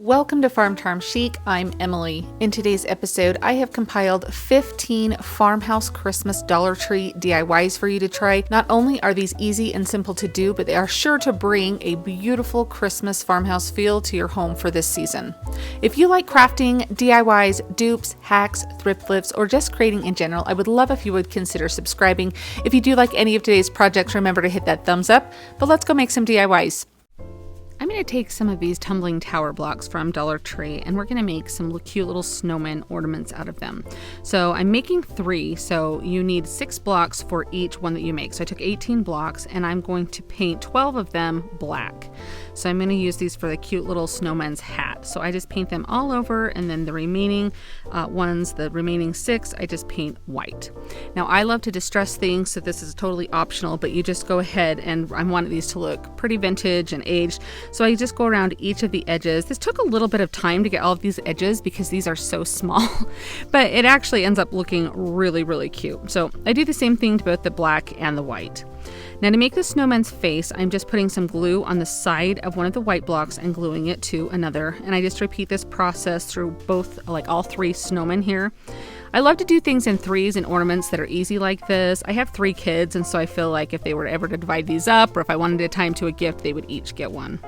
Welcome to Farm Charm Chic. I'm Emily. In today's episode, I have compiled 15 Farmhouse Christmas Dollar Tree DIYs for you to try. Not only are these easy and simple to do, but they are sure to bring a beautiful Christmas farmhouse feel to your home for this season. If you like crafting, DIYs, dupes, hacks, thriftlifts, or just creating in general, I would love if you would consider subscribing. If you do like any of today's projects, remember to hit that thumbs up. But let's go make some DIYs. I'm going to take some of these tumbling tower blocks from Dollar Tree and we're going to make some cute little snowman ornaments out of them. So I'm making 3, so you need 6 blocks for each one that you make. So I took 18 blocks and I'm going to paint 12 of them black. So I'm going to use these for the cute little snowman's hat. So I just paint them all over, and then the remaining the remaining 6, I just paint white. Now I love to distress things, so this is totally optional, but you just go ahead, and I wanted these to look pretty vintage and aged. So I just go around each of the edges. This took a little bit of time to get all of these edges because these are so small, but it actually ends up looking really, really cute. So I do the same thing to both the black and the white. Now to make the snowman's face, I'm just putting some glue on the side of one of the white blocks and gluing it to another. And I just repeat this process through all 3 snowmen here. I love to do things in 3s and ornaments that are easy like this. I have 3 kids, and so I feel like if they were ever to divide these up, or if I wanted to tie them to a gift, they would each get one.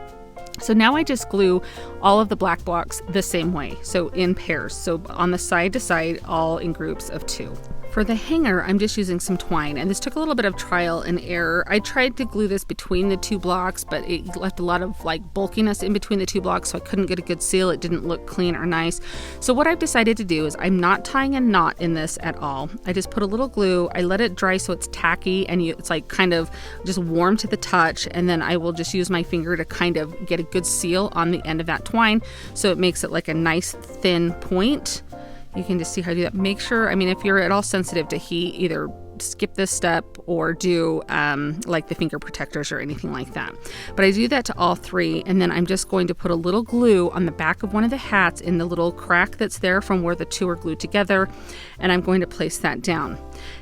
So now I just glue all of the black blocks the same way, so in pairs, so on the side to side, all in groups of 2. For the hanger, I'm just using some twine, and this took a little bit of trial and error. I tried to glue this between the 2 blocks, but it left a lot of bulkiness in between the 2 blocks, so I couldn't get a good seal. It didn't look clean or nice. So what I've decided to do is I'm not tying a knot in this at all. I just put a little glue, I let it dry so it's tacky, and it's kind of just warm to the touch, and then I will just use my finger to kind of get a good seal on the end of that twine, so it makes it like a nice thin point. You can just see how I do that. Make sure, if you're at all sensitive to heat, either skip this step or do like the finger protectors or anything like that. But I do that to all 3, and then I'm just going to put a little glue on the back of one of the hats in the little crack that's there from where the 2 are glued together, and I'm going to place that down.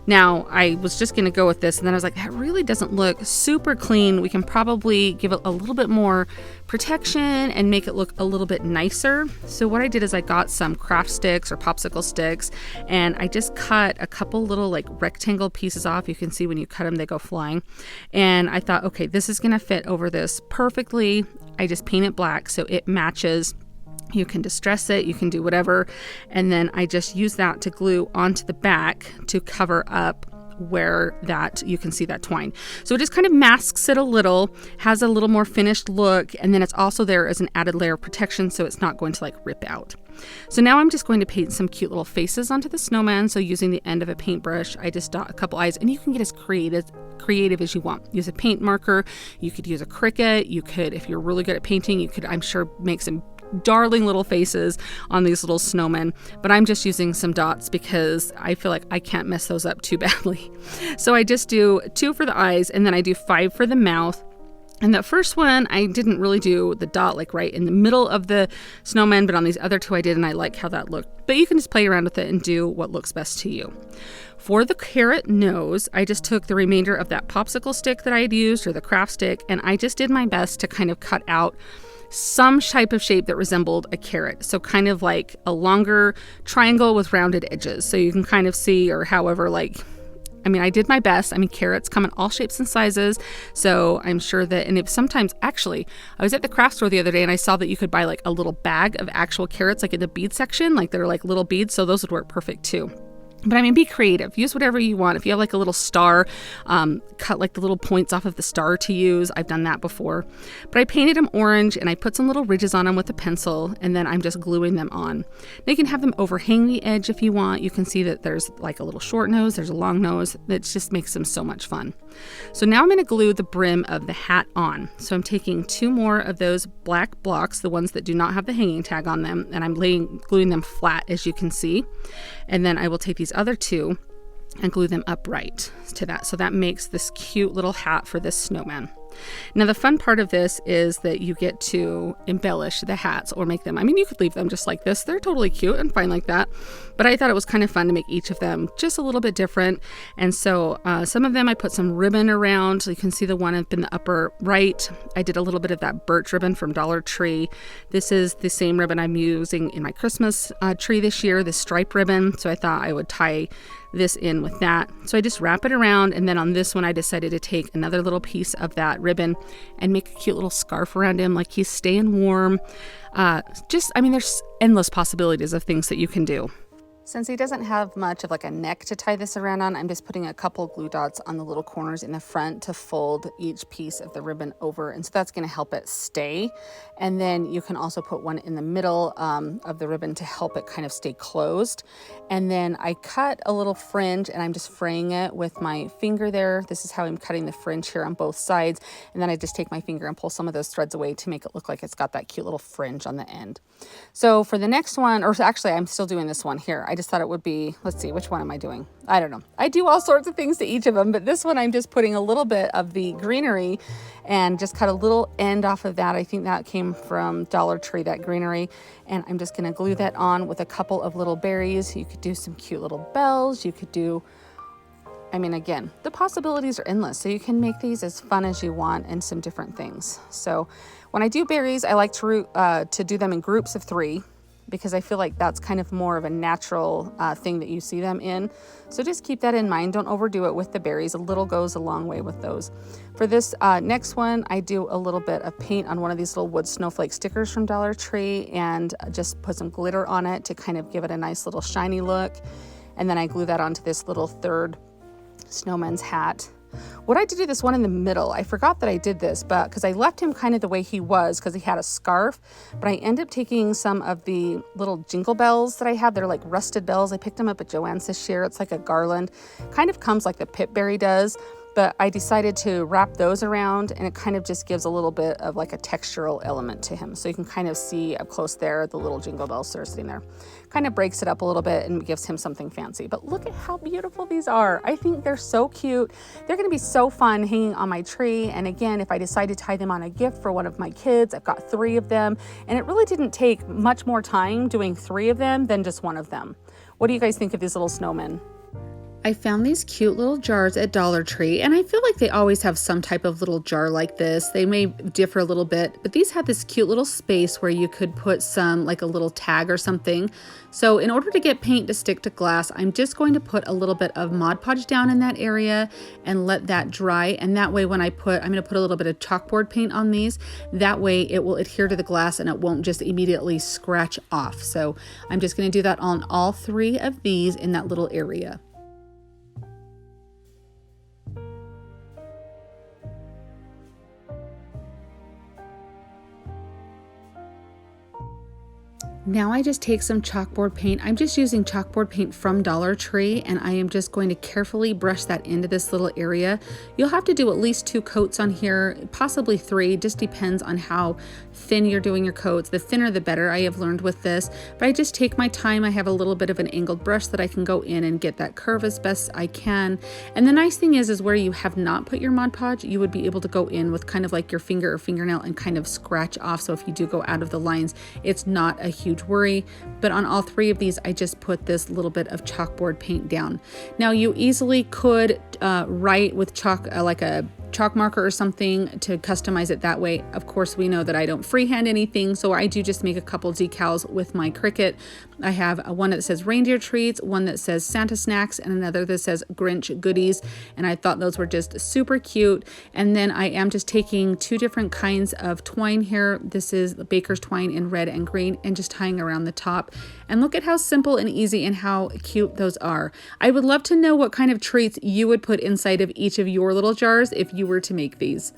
Now, I was just going to go with this, and then I was like, that really doesn't look super clean. We can probably give it a little bit more protection and make it look a little bit nicer. So what I did is I got some craft sticks or popsicle sticks, and I just cut a couple little rectangle pieces off. You can see when you cut them, they go flying. And I thought, okay, this is going to fit over this perfectly. I just paint it black so it matches. You can distress it, you can do whatever. And then I just use that to glue onto the back to cover up where that you can see that twine. So it just kind of masks it a little, has a little more finished look, and then it's also there as an added layer of protection so it's not going to rip out. So now I'm just going to paint some cute little faces onto the snowman. So using the end of a paintbrush, I just dot a couple eyes, and you can get as creative as you want. Use a paint marker, you could use a Cricut, you could, if you're really good at painting, you could, I'm sure, make some darling little faces on these little snowmen, but I'm just using some dots because I feel like I can't mess those up too badly. So I just do 2 for the eyes, and then I do 5 for the mouth. And that first one, I didn't really do the dot right in the middle of the snowman, but on these other 2 I did, and I like how that looked. But you can just play around with it and do what looks best to you. For the carrot nose, I just took the remainder of that popsicle stick that I had used, or the craft stick, and I just did my best to kind of cut out some type of shape that resembled a carrot. So kind of like a longer triangle with rounded edges. So you can kind of see, or however, I did my best. Carrots come in all shapes and sizes. So I'm sure that, and if sometimes, actually, I was at the craft store the other day and I saw that you could buy a little bag of actual carrots, in the bead section, they're little beads. So those would work perfect too. But be creative. Use whatever you want. If you have a little star, cut the little points off of the star to use. I've done that before. But I painted them orange, and I put some little ridges on them with a pencil, and then I'm just gluing them on. Now you can have them overhang the edge if you want. You can see that there's a little short nose, there's a long nose. That just makes them so much fun. So now I'm going to glue the brim of the hat on. So I'm taking 2 more of those black blocks, the ones that do not have the hanging tag on them, and I'm gluing them flat, as you can see. And then I will take these other 2 and glue them upright to that. So that makes this cute little hat for this snowman. Now the fun part of this is that you get to embellish the hats or make them, I mean, you could leave them just like this. They're totally cute and fine like that. But I thought it was kind of fun to make each of them just a little bit different. And so some of them I put some ribbon around. So you can see the one up in the upper right. I did a little bit of that birch ribbon from Dollar Tree. This is the same ribbon I'm using in my Christmas tree this year, this stripe ribbon. So I thought I would tie this in with that. So I just wrap it around, and then on this one I decided to take another little piece of that ribbon and make a cute little scarf around him, like he's staying warm. I mean, there's endless possibilities of things that you can do. Since he doesn't have much of like a neck to tie this around on, I'm just putting a couple glue dots on the little corners in the front to fold each piece of the ribbon over. And so that's going to help it stay. And then you can also put one in the middle of the ribbon to help it kind of stay closed. And then I cut a little fringe and I'm just fraying it with my finger there. This is how I'm cutting the fringe here on both sides. And then I just take my finger and pull some of those threads away to make it look like it's got that cute little fringe on the end. So for the next one, or actually I'm still doing this one here. I just thought it would be, let's see, which one am I doing? I don't know. I do all sorts of things to each of them, but this one I'm just putting a little bit of the greenery and just cut a little end off of that. I think that came from Dollar Tree, that greenery. And I'm just gonna glue that on with a couple of little berries. You could do some cute little bells. You could do, I mean, again, the possibilities are endless. So you can make these as fun as you want and some different things. So when I do berries, I like to do them in groups of 3, because I feel like that's kind of more of a natural thing that you see them in. So just keep that in mind. Don't overdo it with the berries. A little goes a long way with those. For this next one, I do a little bit of paint on one of these little wood snowflake stickers from Dollar Tree and just put some glitter on it to kind of give it a nice little shiny look. And then I glue that onto this little third snowman's hat. What I did do this one in the middle, I forgot that I did this, but because I left him kind of the way he was because he had a scarf, but I end up taking some of the little jingle bells that I have. They're like rusted bells. I picked them up at JoAnns this year. It's like a garland, kind of comes like the pipberry does, but I decided to wrap those around, and it kind of just gives a little bit of like a textural element to him. So you can kind of see up close there, the little jingle bells that are sitting there. Kind of breaks it up a little bit and gives him something fancy. But look at how beautiful these are. I think they're so cute. They're gonna be so fun hanging on my tree. And again, if I decide to tie them on a gift for one of my kids, I've got 3 of them. And it really didn't take much more time doing 3 of them than just one of them. What do you guys think of these little snowmen? I found these cute little jars at Dollar Tree, and I feel like they always have some type of little jar like this. They may differ a little bit, but these had this cute little space where you could put some, like a little tag or something. So in order to get paint to stick to glass, I'm just going to put a little bit of Mod Podge down in that area and let that dry. And that way when I'm going to put a little bit of chalkboard paint on these, that way it will adhere to the glass and it won't just immediately scratch off. So I'm just going to do that on all 3 of these in that little area. Now I just take some chalkboard paint. I'm just using chalkboard paint from Dollar Tree, and I am just going to carefully brush that into this little area. You'll have to do at least 2 coats on here, possibly 3, just depends on how thin you're doing your coats. The thinner the better, I have learned with this, but I just take my time. I have a little bit of an angled brush that I can go in and get that curve as best I can. And the nice thing is where you have not put your Mod Podge, you would be able to go in with kind of like your finger or fingernail and kind of scratch off. So if you do go out of the lines, it's not a huge worry. But on all 3 of these, I just put this little bit of chalkboard paint down. Now you easily could write with chalk, like a chalk marker or something, to customize it that way. Of course, we know that I don't freehand anything, so I do just make a couple decals with my Cricut. I have one that says Reindeer Treats, one that says Santa Snacks, and another that says Grinch Goodies, and I thought those were just super cute. And then I am just taking 2 different kinds of twine here. This is the baker's twine in red and green, and just tying around the top. And look at how simple and easy and how cute those are. I would love to know what kind of treats you would put inside of each of your little jars if you were to make these.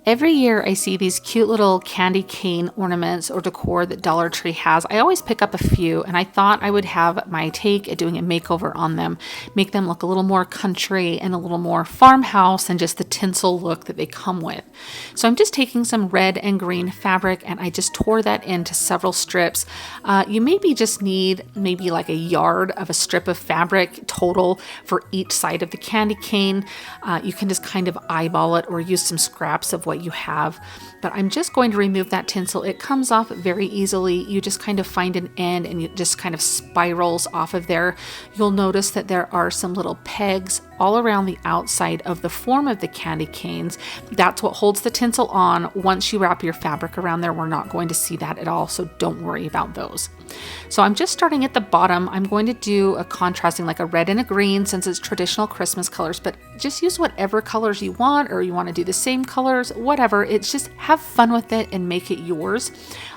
Every year I see these cute little candy cane ornaments or decor that Dollar Tree has. I always pick up a few, and I thought I would have my take at doing a makeover on them, make them look a little more country and a little more farmhouse and just the tinsel look that they come with. So I'm just taking some red and green fabric and I just tore that into several strips. You maybe just need maybe like a yard of a strip of fabric total for each side of the candy cane. You can just kind of eyeball it or use some scraps of what you have, but I'm just going to remove that tinsel. It comes off very easily. You just kind of find an end and it just kind of spirals off of there. You'll notice that there are some little pegs all around the outside of the form of the candy canes. That's what holds the tinsel on. Once you wrap your fabric around there, we're not going to see that at all, so don't worry about those. So I'm just starting at the bottom. I'm going to do a contrasting like a red and a green since it's traditional Christmas colors, but just use whatever colors you want, or you want to do the same colors, whatever. It's just have fun with it and make it yours.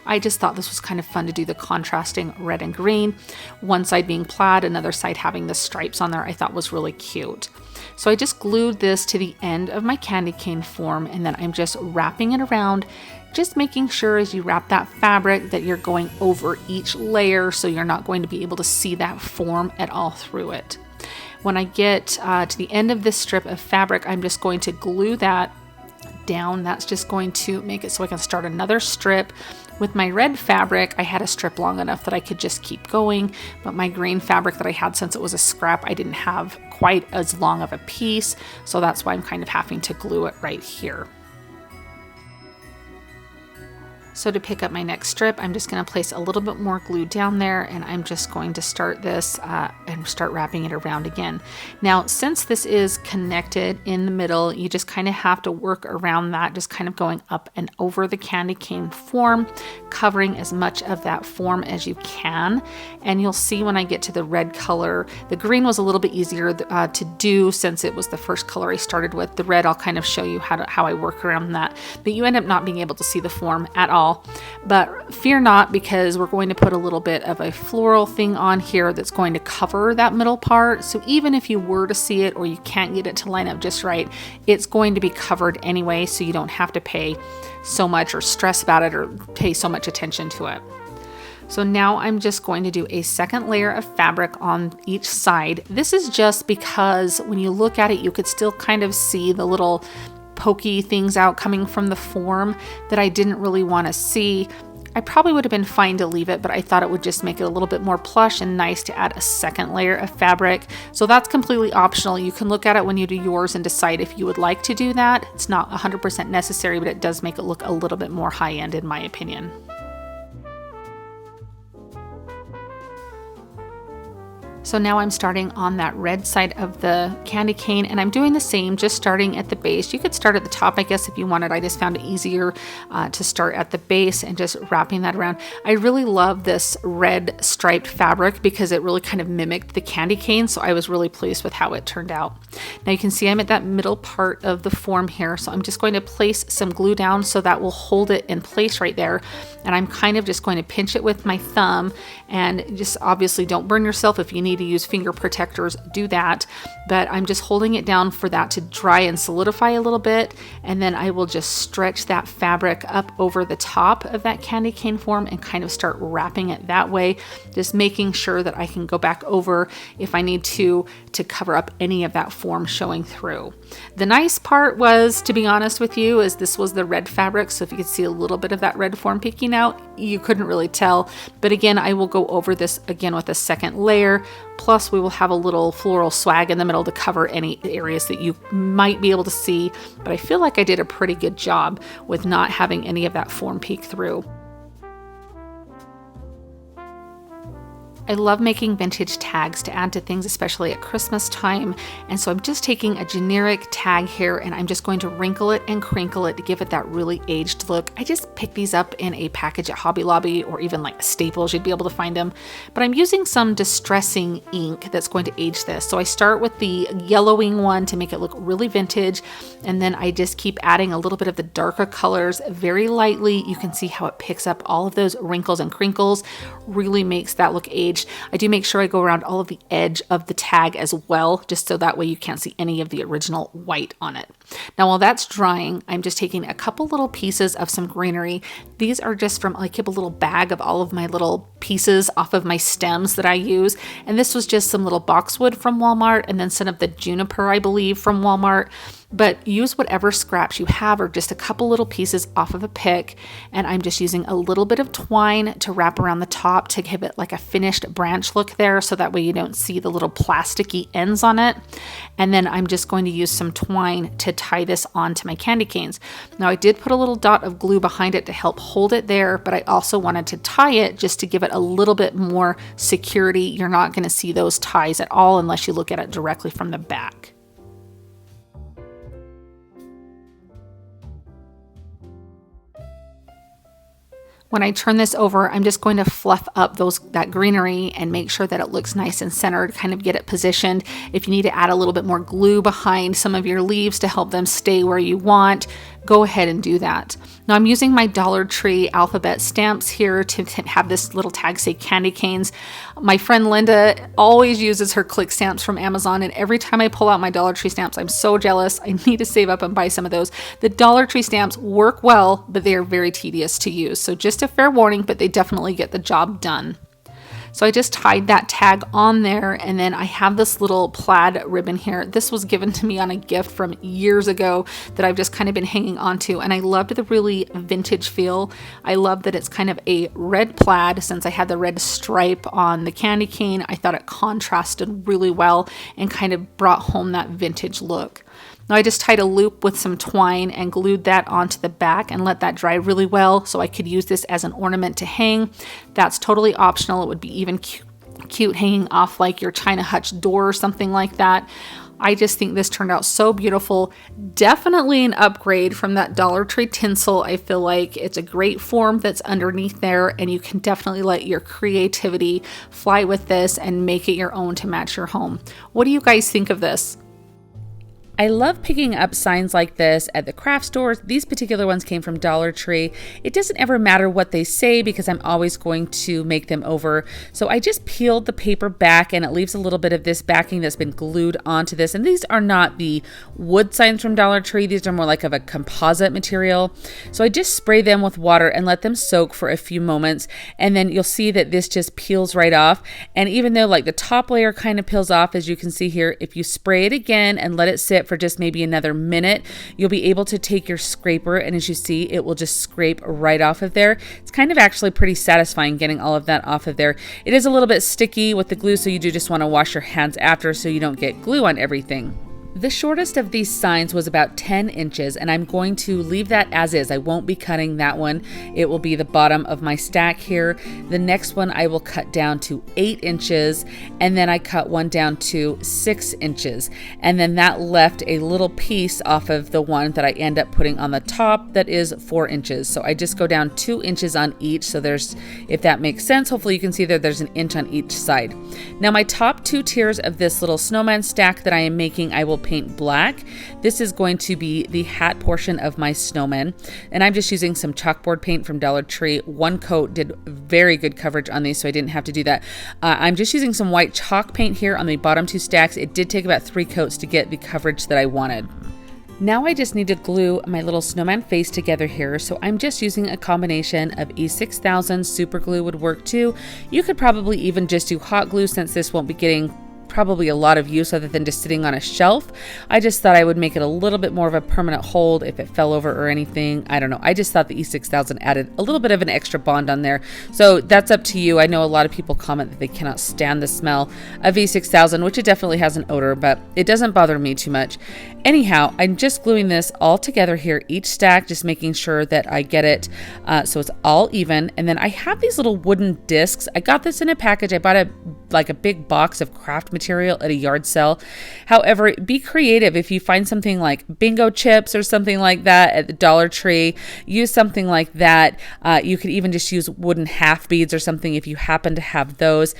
I just thought this was kind of fun to do the contrasting red and green. One side being plaid, another side having the stripes on there, I thought was really cute. So I just glued this to the end of my candy cane form, and then I'm just wrapping it around, just making sure as you wrap that fabric that you're going over each layer so you're not going to be able to see that form at all through it. When I get to the end of this strip of fabric, I'm just going to glue that down. That's just going to make it so I can start another strip. With my red fabric, I had a strip long enough that I could just keep going, but my green fabric that I had, since it was a scrap, I didn't have quite as long of a piece, so that's why I'm kind of having to glue it right here. So to pick up my next strip, I'm just going to place a little bit more glue down there, and I'm just going to start this and start wrapping it around again. Now, since this is connected in the middle, you just kind of have to work around that, just kind of going up and over the candy cane form, covering as much of that form as you can. And you'll see when I get to the red color, the green was a little bit easier to do since it was the first color I started with. The red, I'll kind of show you how I work around that, but you end up not being able to see the form at all. But fear not, because we're going to put a little bit of a floral thing on here that's going to cover that middle part. So even if you were to see it or you can't get it to line up just right, it's going to be covered anyway, so you don't have to pay so much or stress about it or pay so much attention to it. So now I'm just going to do a second layer of fabric on each side. This is just because when you look at it, you could still kind of see the little pokey things out coming from the form that I didn't really want to see. I probably would have been fine to leave it, but I thought it would just make it a little bit more plush and nice to add a second layer of fabric. So that's completely optional. You can look at it when you do yours and decide if you would like to do that. It's not 100% necessary, but it does make it look a little bit more high-end in my opinion. So now I'm starting on that red side of the candy cane, and I'm doing the same, just starting at the base. You could start at the top, I guess, if you wanted. I just found it easier to start at the base and just wrapping that around. I really love this red striped fabric because it really kind of mimicked the candy cane, so I was really pleased with how it turned out. Now you can see I'm at that middle part of the form here, so I'm just going to place some glue down so that will hold it in place right there. And I'm kind of just going to pinch it with my thumb, and just obviously don't burn yourself. If you need to use finger protectors, do that, but I'm just holding it down for that to dry and solidify a little bit, and then I will just stretch that fabric up over the top of that candy cane form and kind of start wrapping it that way, just making sure that I can go back over if I need to cover up any of that form showing through. The nice part was, to be honest with you, is this was the red fabric, so if you could see a little bit of that red form peeking out, you couldn't really tell. But again, I will go over this again with a second layer, plus we will have a little floral swag in the middle to cover any areas that you might be able to see, but I feel like I did a pretty good job with not having any of that form peek through. I love making vintage tags to add to things, especially at Christmas time. And so I'm just taking a generic tag here and I'm just going to wrinkle it and crinkle it to give it that really aged look. I just picked these up in a package at Hobby Lobby or even like Staples, you'd be able to find them. But I'm using some distressing ink that's going to age this. So I start with the yellowing one to make it look really vintage. And then I just keep adding a little bit of the darker colors very lightly. You can see how it picks up all of those wrinkles and crinkles, really makes that look aged. finished, I do make sure I go around all of the edge of the tag as well, just so that way you can't see any of the original white on it. Now while that's drying, I'm just taking a couple little pieces of some greenery. These are just from, I keep a little bag of all of my little pieces off of my stems that I use, and this was just some little boxwood from Walmart and then some of the juniper, I believe, from Walmart. But use whatever scraps you have or just a couple little pieces off of a pick, and I'm just using a little bit of twine to wrap around the top to give it like a finished branch look there, so that way you don't see the little plasticky ends on it. And then I'm just going to use some twine to tie this onto my candy canes. Now I did put a little dot of glue behind it to help hold it there, but I also wanted to tie it just to give it a little bit more security. You're not going to see those ties at all unless you look at it directly from the back. When I turn this over, I'm just going to fluff up that greenery and make sure that it looks nice and centered, kind of get it positioned. If you need to add a little bit more glue behind some of your leaves to help them stay where you want, go ahead and do that. Now I'm using my Dollar Tree alphabet stamps here to have this little tag say candy canes. My friend Linda always uses her click stamps from Amazon, and every time I pull out my Dollar Tree stamps, I'm so jealous. I need to save up and buy some of those. The Dollar Tree stamps work well, but they are very tedious to use. So just a fair warning, but they definitely get the job done. So I just tied that tag on there, and then I have this little plaid ribbon here. This was given to me on a gift from years ago that I've just kind of been hanging on to, and I loved the really vintage feel. I love that it's kind of a red plaid. Since I had the red stripe on the candy cane, I thought it contrasted really well and kind of brought home that vintage look. Now I just tied a loop with some twine and glued that onto the back and let that dry really well so I could use this as an ornament to hang. That's totally optional. It would be even cute hanging off like your China hutch door or something like that. I just think this turned out so beautiful. Definitely an upgrade from that Dollar Tree tinsel. I feel like it's a great form that's underneath there, and you can definitely let your creativity fly with this and make it your own to match your home. What do you guys think of this? I love picking up signs like this at the craft stores. These particular ones came from Dollar Tree. It doesn't ever matter what they say because I'm always going to make them over. So I just peeled the paper back, and it leaves a little bit of this backing that's been glued onto this. And these are not the wood signs from Dollar Tree. These are more like of a composite material. So I just spray them with water and let them soak for a few moments. And then you'll see that this just peels right off. And even though like the top layer kind of peels off, as you can see here, if you spray it again and let it sit for just maybe another minute, you'll be able to take your scraper, and as you see, it will just scrape right off of there. It's kind of actually pretty satisfying getting all of that off of there. It is a little bit sticky with the glue, so you do just want to wash your hands after so you don't get glue on everything. The shortest of these signs was about 10 inches, and I'm going to leave that as is. I won't be cutting that one. It will be the bottom of my stack here. The next one I will cut down to 8 inches, and then I cut one down to 6 inches. And then that left a little piece off of the one that I end up putting on the top that is 4 inches. So I just go down 2 inches on each. So there's, if that makes sense, hopefully you can see that there's an inch on each side. Now my top 2 tiers of this little snowman stack that I am making, I will paint black. This is going to be the hat portion of my snowman, and I'm just using some chalkboard paint from Dollar Tree. One coat did very good coverage on these, so I didn't have to do that. I'm just using some white chalk paint here on the bottom 2 stacks. It did take about 3 coats to get the coverage that I wanted. Now I just need to glue my little snowman face together here, so I'm just using a combination of E6000. Super glue would work too. You could probably even just do hot glue, since this won't be getting probably a lot of use other than just sitting on a shelf. I just thought I would make it a little bit more of a permanent hold if it fell over or anything. I don't know. I just thought the E6000 added a little bit of an extra bond on there. So that's up to you. I know a lot of people comment that they cannot stand the smell of E6000, which it definitely has an odor, but it doesn't bother me too much. Anyhow, I'm just gluing this all together here, each stack, just making sure that I get it so it's all even. And then I have these little wooden discs. I got this in a package. I bought like a big box of craft material at a yard sale. However, be creative. If you find something like bingo chips or something like that at the Dollar Tree, use something like that. You could even just use wooden half beads or something if you happen to have those.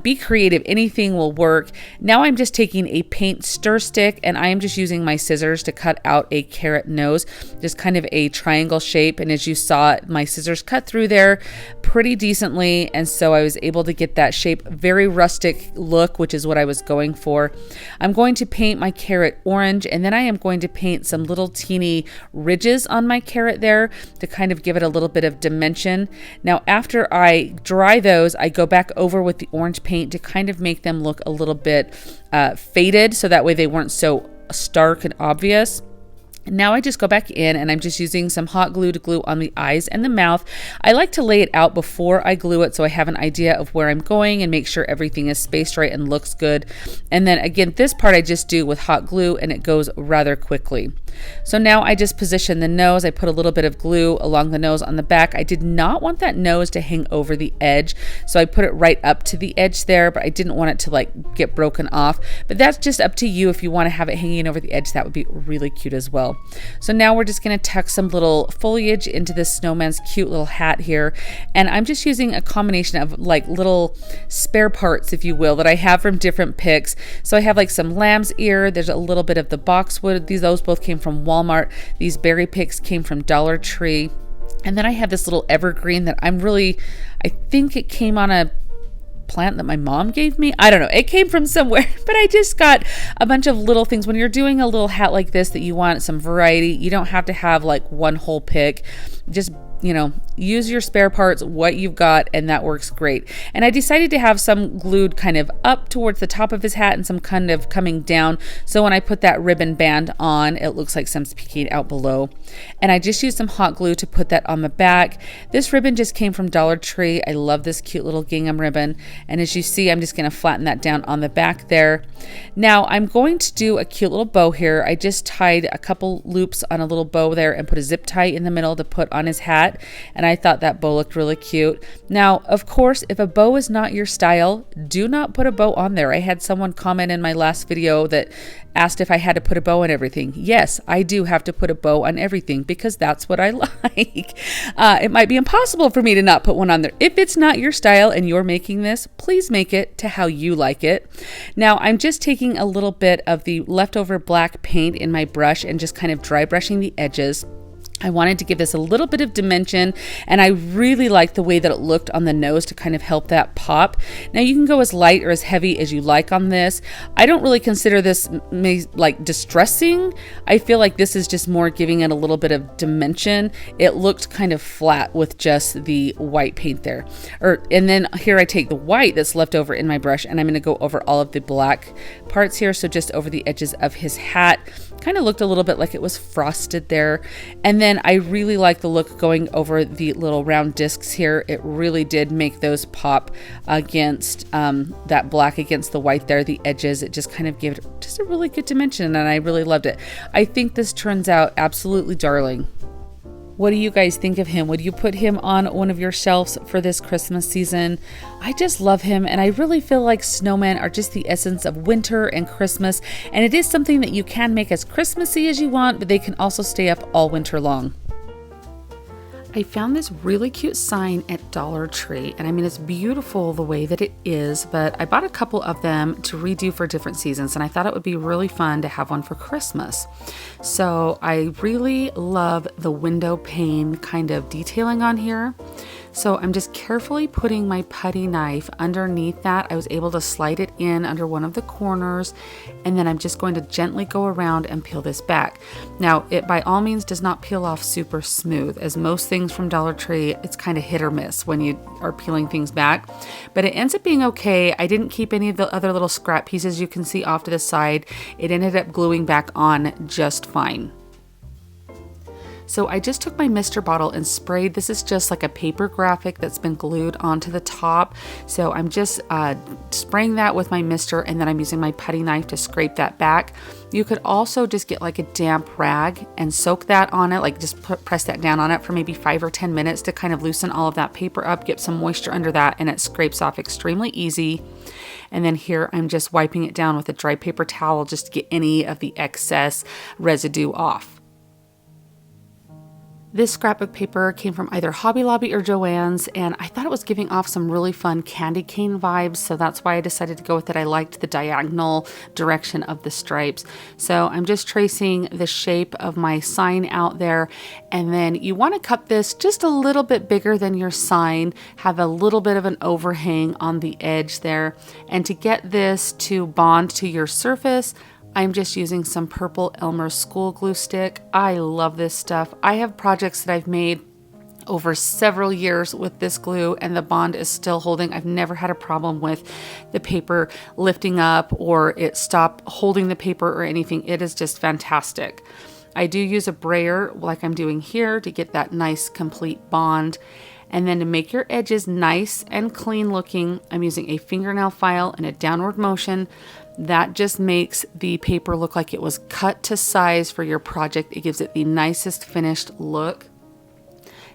Be creative. Anything will work. Now I'm just taking a paint stir stick and I am just using my scissors to cut out a carrot nose, just kind of a triangle shape. And as you saw, my scissors cut through there pretty decently. And so I was able to get that shape, very rustic look, which is what I was going for. I'm going to paint my carrot orange, and then I am going to paint some little teeny ridges on my carrot there to kind of give it a little bit of dimension. Now, after I dry those, I go back over with the orange paint to kind of make them look a little bit faded, so that way they weren't so stark and obvious. Now I just go back in and I'm just using some hot glue to glue on the eyes and the mouth. I like to lay it out before I glue it so I have an idea of where I'm going and make sure everything is spaced right and looks good. And then again, this part I just do with hot glue and it goes rather quickly. So now I just position the nose. I put a little bit of glue along the nose on the back. I did not want that nose to hang over the edge, so I put it right up to the edge there, but I didn't want it to like get broken off. But that's just up to you. If you want to have it hanging over the edge, that would be really cute as well. So now we're just going to tuck some little foliage into this snowman's cute little hat here. And I'm just using a combination of like little spare parts, if you will, that I have from different picks. So I have like some lamb's ear. There's a little bit of the boxwood. Those both came from Walmart. These berry picks came from Dollar Tree. And then I have this little evergreen that I think it came on a plant that my mom gave me. I don't know. It came from somewhere, but I just got a bunch of little things. When you're doing a little hat like this that you want some variety, you don't have to have like one whole pick. Just, use your spare parts, what you've got, and that works great. And I decided to have some glued kind of up towards the top of his hat and some kind of coming down. So when I put that ribbon band on, it looks like some's peeking out below. And I just used some hot glue to put that on the back. This ribbon just came from Dollar Tree. I love this cute little gingham ribbon. And as you see, I'm just going to flatten that down on the back there. Now I'm going to do a cute little bow here. I just tied a couple loops on a little bow there and put a zip tie in the middle to put on his hat. And I thought that bow looked really cute. Now, of course, if a bow is not your style, do not put a bow on there. I had someone comment in my last video that asked if I had to put a bow on everything. Yes, I do have to put a bow on everything because that's what I like. It might be impossible for me to not put one on there. If it's not your style and you're making this, please make it to how you like it. Now, I'm just taking a little bit of the leftover black paint in my brush and just kind of dry brushing the edges. I wanted to give this a little bit of dimension, and I really like the way that it looked on the nose to kind of help that pop. Now you can go as light or as heavy as you like on this. I don't really consider this like distressing. I feel like this is just more giving it a little bit of dimension. It looked kind of flat with just the white paint there. And then here I take the white that's left over in my brush, and I'm going to go over all of the black parts here. So just over the edges of his hat. Kind of looked a little bit like it was frosted there. And then I really like the look going over the little round discs here. It really did make those pop against that black against the white there, the edges. It just kind of gave it just a really good dimension, and I really loved it. I think this turns out absolutely darling. What do you guys think of him? Would you put him on one of your shelves for this Christmas season? I just love him, and I really feel like snowmen are just the essence of winter and Christmas, and it is something that you can make as Christmassy as you want, but they can also stay up all winter long. I found this really cute sign at Dollar Tree, and I mean, it's beautiful the way that it is, but I bought a couple of them to redo for different seasons, and I thought it would be really fun to have one for Christmas. So I really love the window pane kind of detailing on here. So I'm just carefully putting my putty knife underneath that. I was able to slide it in under one of the corners, and then I'm just going to gently go around and peel this back. Now, it by all means does not peel off super smooth. As most things from Dollar Tree, it's kind of hit or miss when you are peeling things back, but it ends up being okay. I didn't keep any of the other little scrap pieces you can see off to the side. It ended up gluing back on just fine. So I just took my mister bottle and sprayed. This is just like a paper graphic that's been glued onto the top. So I'm just spraying that with my mister, and then I'm using my putty knife to scrape that back. You could also just get like a damp rag and soak that on it, like just press that down on it for maybe 5 or 10 minutes to kind of loosen all of that paper up, get some moisture under that, and it scrapes off extremely easy. And then here I'm just wiping it down with a dry paper towel just to get any of the excess residue off. This scrapbook paper came from either Hobby Lobby or JoAnns, and I thought it was giving off some really fun candy cane vibes, so that's why I decided to go with it. I liked the diagonal direction of the stripes. So I'm just tracing the shape of my sign out there, and then you want to cut this just a little bit bigger than your sign, have a little bit of an overhang on the edge there. And to get this to bond to your surface, I'm just using some purple Elmer school glue stick. I love this stuff. I have projects that I've made over several years with this glue, and the bond is still holding. I've never had a problem with the paper lifting up or it stop holding the paper or anything. It is just fantastic. I do use a brayer like I'm doing here to get that nice complete bond. And then to make your edges nice and clean looking, I'm using a fingernail file and a downward motion. That just makes the paper look like it was cut to size for your project. It gives it the nicest finished look.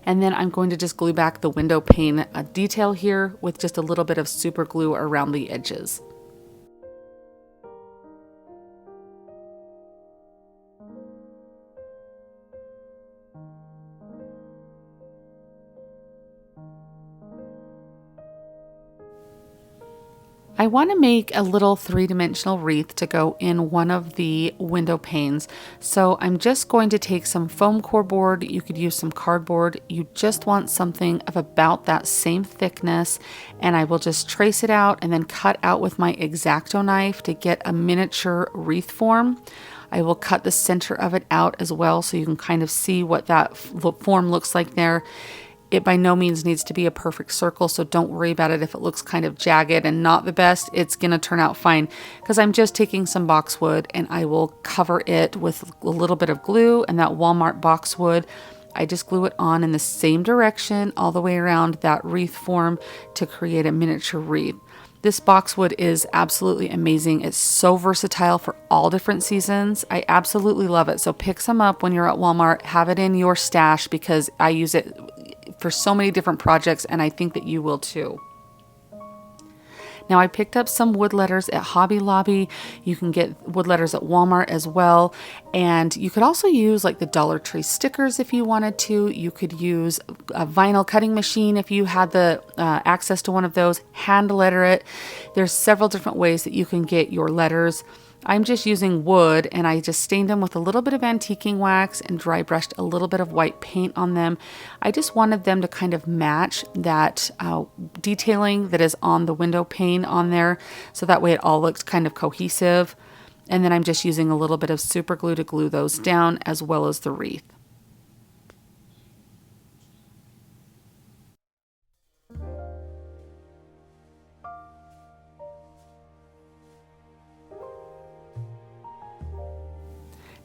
And then I'm going to just glue back the window pane detail here with just a little bit of super glue around the edges. I want to make a little 3-dimensional wreath to go in one of the window panes. So I'm just going to take some foam core board. You could use some cardboard. You just want something of about that same thickness. And I will just trace it out and then cut out with my X-Acto knife to get a miniature wreath form. I will cut the center of it out as well so you can kind of see what that form looks like there. It by no means needs to be a perfect circle, so don't worry about it if it looks kind of jagged and not the best. It's going to turn out fine because I'm just taking some boxwood and I will cover it with a little bit of glue and that Walmart boxwood. I just glue it on in the same direction all the way around that wreath form to create a miniature wreath. This boxwood is absolutely amazing. It's so versatile for all different seasons. I absolutely love it. So pick some up when you're at Walmart, have it in your stash because I use it for so many different projects and I think that you will too. Now I picked up some wood letters at Hobby Lobby. You can get wood letters at Walmart as well. And you could also use like the Dollar Tree stickers if you wanted to. You could use a vinyl cutting machine if you had the access to one of those. Hand letter it. There's several different ways that you can get your letters. I'm just using wood and I just stained them with a little bit of antiquing wax and dry brushed a little bit of white paint on them. I just wanted them to kind of match that detailing that is on the window pane on there. So that way it all looks kind of cohesive. And then I'm just using a little bit of super glue to glue those down as well as the wreath.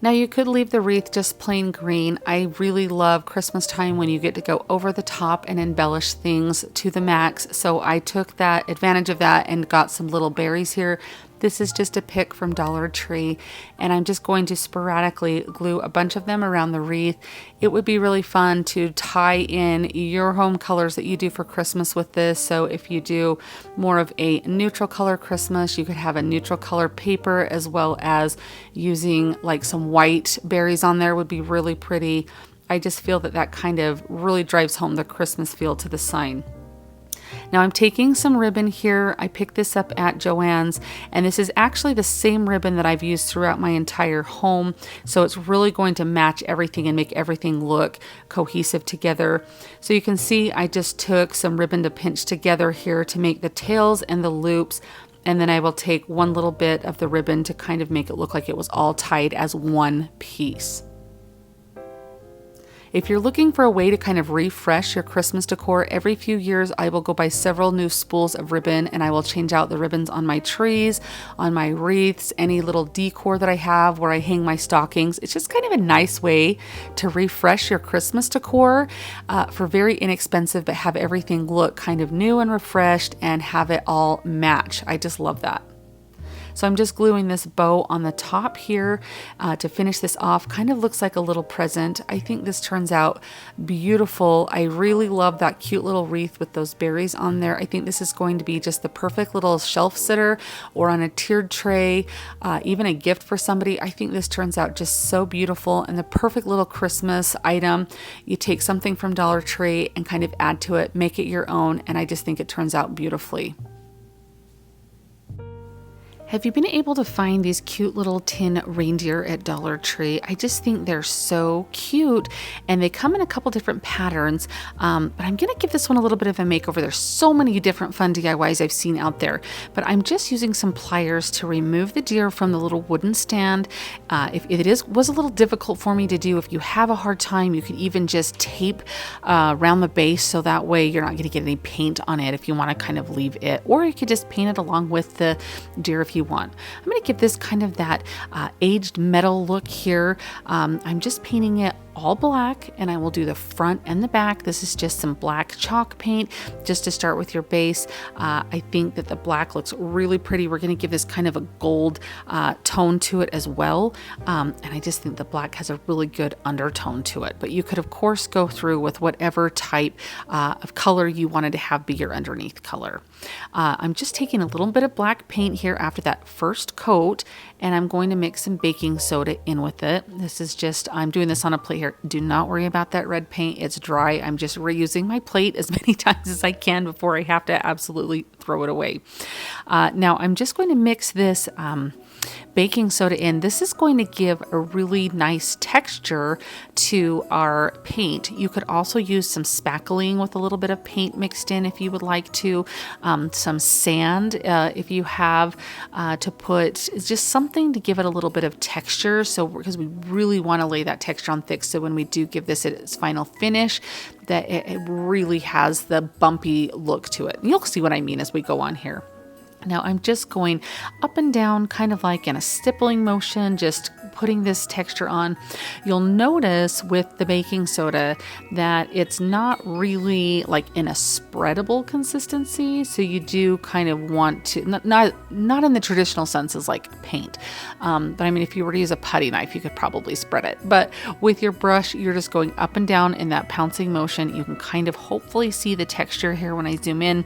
Now you could leave the wreath just plain green. I really love Christmas time when you get to go over the top and embellish things to the max. So I took that advantage of that and got some little berries here. This is just a pick from Dollar Tree, and I'm just going to sporadically glue a bunch of them around the wreath. It would be really fun to tie in your home colors that you do for Christmas with this. So if you do more of a neutral color Christmas, you could have a neutral color paper as well as using like some white berries on there would be really pretty. I just feel that that kind of really drives home the Christmas feel to the sign. Now I'm taking some ribbon here. I picked this up at JoAnns, and this is actually the same ribbon that I've used throughout my entire home. So it's really going to match everything and make everything look cohesive together. So you can see I just took some ribbon to pinch together here to make the tails and the loops. And then I will take one little bit of the ribbon to kind of make it look like it was all tied as one piece. If you're looking for a way to kind of refresh your Christmas decor, every few years I will go buy several new spools of ribbon and I will change out the ribbons on my trees, on my wreaths, any little decor that I have where I hang my stockings. It's just kind of a nice way to refresh your Christmas decor for very inexpensive, but have everything look kind of new and refreshed and have it all match. I just love that. So I'm just gluing this bow on the top here to finish this off. Kind of looks like a little present. I think this turns out beautiful. I really love that cute little wreath with those berries on there. I think this is going to be just the perfect little shelf sitter or on a tiered tray, even a gift for somebody. I think this turns out just so beautiful and the perfect little Christmas item. You take something from Dollar Tree and kind of add to it, make it your own, and I just think it turns out beautifully. Have you been able to find these cute little tin reindeer at Dollar Tree? I just think they're so cute and they come in a couple different patterns, but I'm going to give this one a little bit of a makeover. There's so many different fun DIYs I've seen out there, but I'm just using some pliers to remove the deer from the little wooden stand. If it was a little difficult for me to do, if you have a hard time, you could even just tape around the base so that way you're not going to get any paint on it if you want to kind of leave it, or you could just paint it along with the deer if you want. I'm going to give this kind of that aged metal look here. I'm just painting it all black and I will do the front and the back. This is just some black chalk paint just to start with your base. I think that the black looks really pretty. We're going to give this kind of a gold tone to it as well. And I just think the black has a really good undertone to it. But you could of course go through with whatever type of color you wanted to have be your underneath color. I'm just taking a little bit of black paint here after that first coat and I'm going to mix some baking soda in with it. This is just, I'm doing this on a plate here. Do not worry about that red paint. It's dry. I'm just reusing my plate as many times as I can before I have to absolutely throw it away. Now I'm just going to mix this baking soda in. This is going to give a really nice texture to our paint. You could also use some spackling with a little bit of paint mixed in if you would like to. Some sand if you have to put, just something to give it a little bit of texture. So because we really want to lay that texture on thick, so when we do give this its final finish, that it really has the bumpy look to it. And you'll see what I mean as we go on here. Now I'm just going up and down kind of like in a stippling motion, just putting this texture on. You'll notice with the baking soda that it's not really like in a spreadable consistency. So you do kind of want to, not in the traditional sense as like paint. But I mean, if you were to use a putty knife, you could probably spread it. But with your brush, you're just going up and down in that pouncing motion. You can kind of hopefully see the texture here when I zoom in,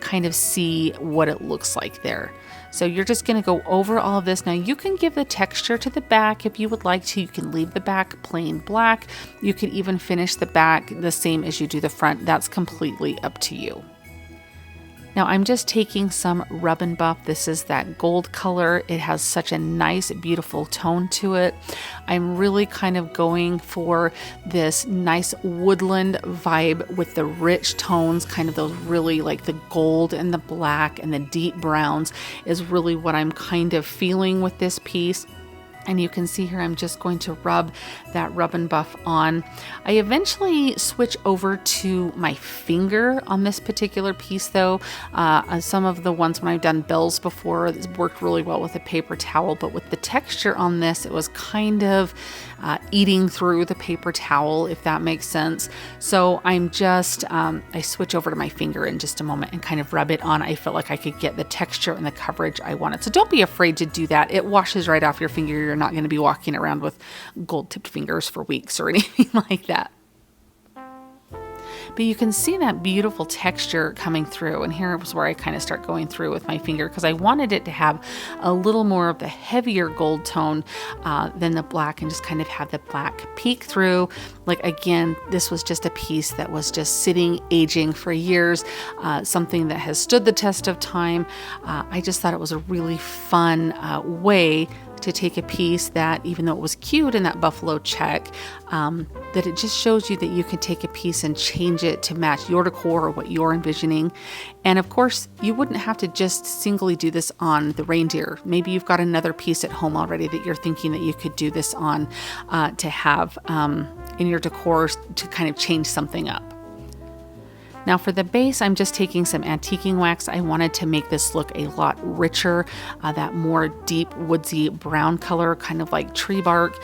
kind of see what it looks like there. So you're just going to go over all of this. Now you can give the texture to the back if you would like to. You can leave the back plain black. You can even finish the back the same as you do the front. That's completely up to you. Now I'm just taking some Rub and Buff. This is that gold color. It has such a nice, beautiful tone to it. I'm really kind of going for this nice woodland vibe with the rich tones, kind of those really like the gold and the black and the deep browns is really what I'm kind of feeling with this piece. And you can see here, I'm just going to rub that Rub and Buff on. I eventually switch over to my finger on this particular piece though. Some of the ones when I've done bells before, it's worked really well with a paper towel, but with the texture on this, it was kind of eating through the paper towel, if that makes sense. So I'm just, I switch over to my finger in just a moment and kind of rub it on. I felt like I could get the texture and the coverage I wanted. So don't be afraid to do that. It washes right off your finger. You're not going to be walking around with gold tipped fingers for weeks or anything like that. But you can see that beautiful texture coming through. And here was where I kind of start going through with my finger because I wanted it to have a little more of the heavier gold tone than the black, and just kind of have the black peek through. Like again, this was just a piece that was just sitting, aging for years, something that has stood the test of time. I just thought it was a really fun way to take a piece that, even though it was cute in that buffalo check, that it just shows you that you can take a piece and change it to match your decor or what you're envisioning. And of course, you wouldn't have to just singly do this on the reindeer. Maybe you've got another piece at home already that you're thinking that you could do this on to have in your decor to kind of change something up. Now for the base, I'm just taking some antiquing wax. I wanted to make this look a lot richer. That more deep woodsy brown color, kind of like tree bark,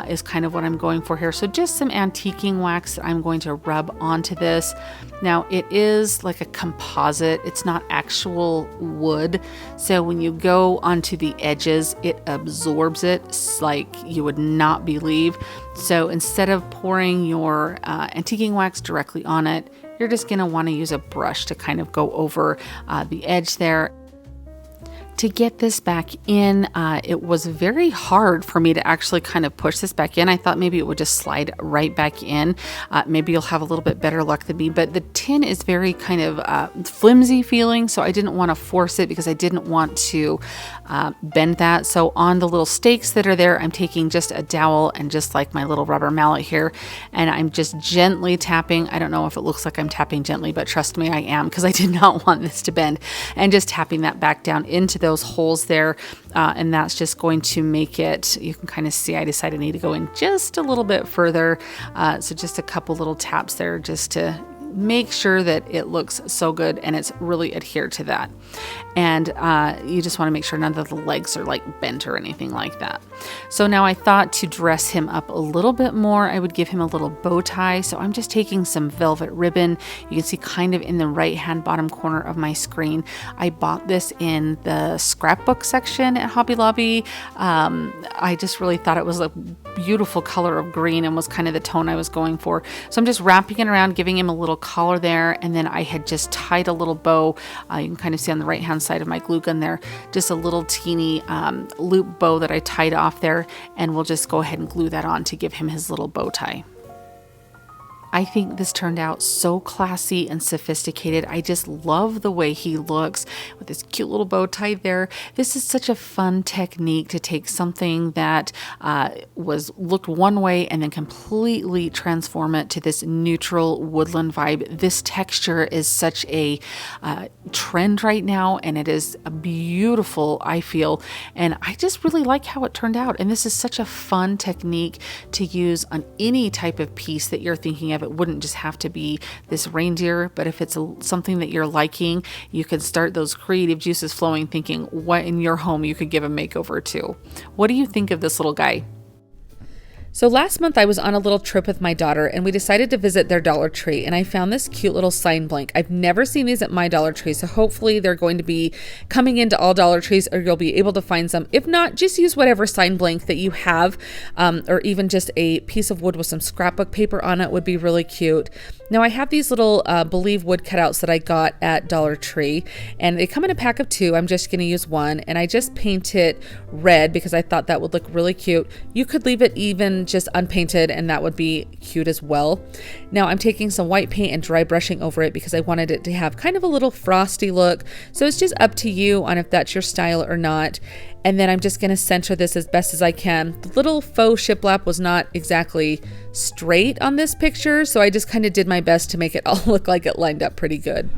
is kind of what I'm going for here. So just some antiquing wax that I'm going to rub onto this. Now it is like a composite. It's not actual wood. So when you go onto the edges, it absorbs it like you would not believe. So instead of pouring your antiquing wax directly on it, you're just going to want to use a brush to kind of go over the edge there. To get this back in, it was very hard for me to actually kind of push this back in. I thought maybe it would just slide right back in. Maybe you'll have a little bit better luck than me, but the tin is very kind of flimsy feeling, so I didn't want to force it because I didn't want to bend that. So on the little stakes that are there, I'm taking just a dowel and just like my little rubber mallet here, and I'm just gently tapping. I don't know if it looks like I'm tapping gently, but trust me, I am, because I did not want this to bend, and just tapping that back down into those holes there, and that's just going to make it, you can kind of see I decided I need to go in just a little bit further, so just a couple little taps there just to make sure that it looks so good and it's really adhered to that. And you just want to make sure none of the legs are like bent or anything like that. So now I thought to dress him up a little bit more, I would give him a little bow tie. So I'm just taking some velvet ribbon. You can see kind of in the right hand bottom corner of my screen. I bought this in the scrapbook section at Hobby Lobby. I just really thought it was a beautiful color of green and was kind of the tone I was going for. So I'm just wrapping it around, giving him a little collar there, and then I had just tied a little bow. You can kind of see on the right hand side of my glue gun there, just a little teeny loop bow that I tied off there, and we'll just go ahead and glue that on to give him his little bow tie. I think this turned out so classy and sophisticated. I just love the way he looks with this cute little bow tie there. This is such a fun technique to take something that looked one way and then completely transform it to this neutral woodland vibe. This texture is such a trend right now, and it is beautiful, I feel, and I just really like how it turned out. And this is such a fun technique to use on any type of piece that you're thinking of. It wouldn't just have to be this reindeer, but if it's something that you're liking, you could start those creative juices flowing, thinking what in your home you could give a makeover to. What do you think of this little guy? So last month I was on a little trip with my daughter, and we decided to visit their Dollar Tree, and I found this cute little sign blank. I've never seen these at my Dollar Tree, so hopefully they're going to be coming into all Dollar Trees, or you'll be able to find some. If not, just use whatever sign blank that you have, or even just a piece of wood with some scrapbook paper on it would be really cute. Now I have these little Believe wood cutouts that I got at Dollar Tree, and they come in a pack of 2. I'm just going to use 1, and I just paint it red because I thought that would look really cute. You could leave it even just unpainted, and that would be cute as well. Now I'm taking some white paint and dry brushing over it because I wanted it to have kind of a little frosty look. So it's just up to you on if that's your style or not. And then I'm just going to center this as best as I can. The little faux shiplap was not exactly straight on this picture, so I just kind of did my best to make it all look like it lined up pretty good.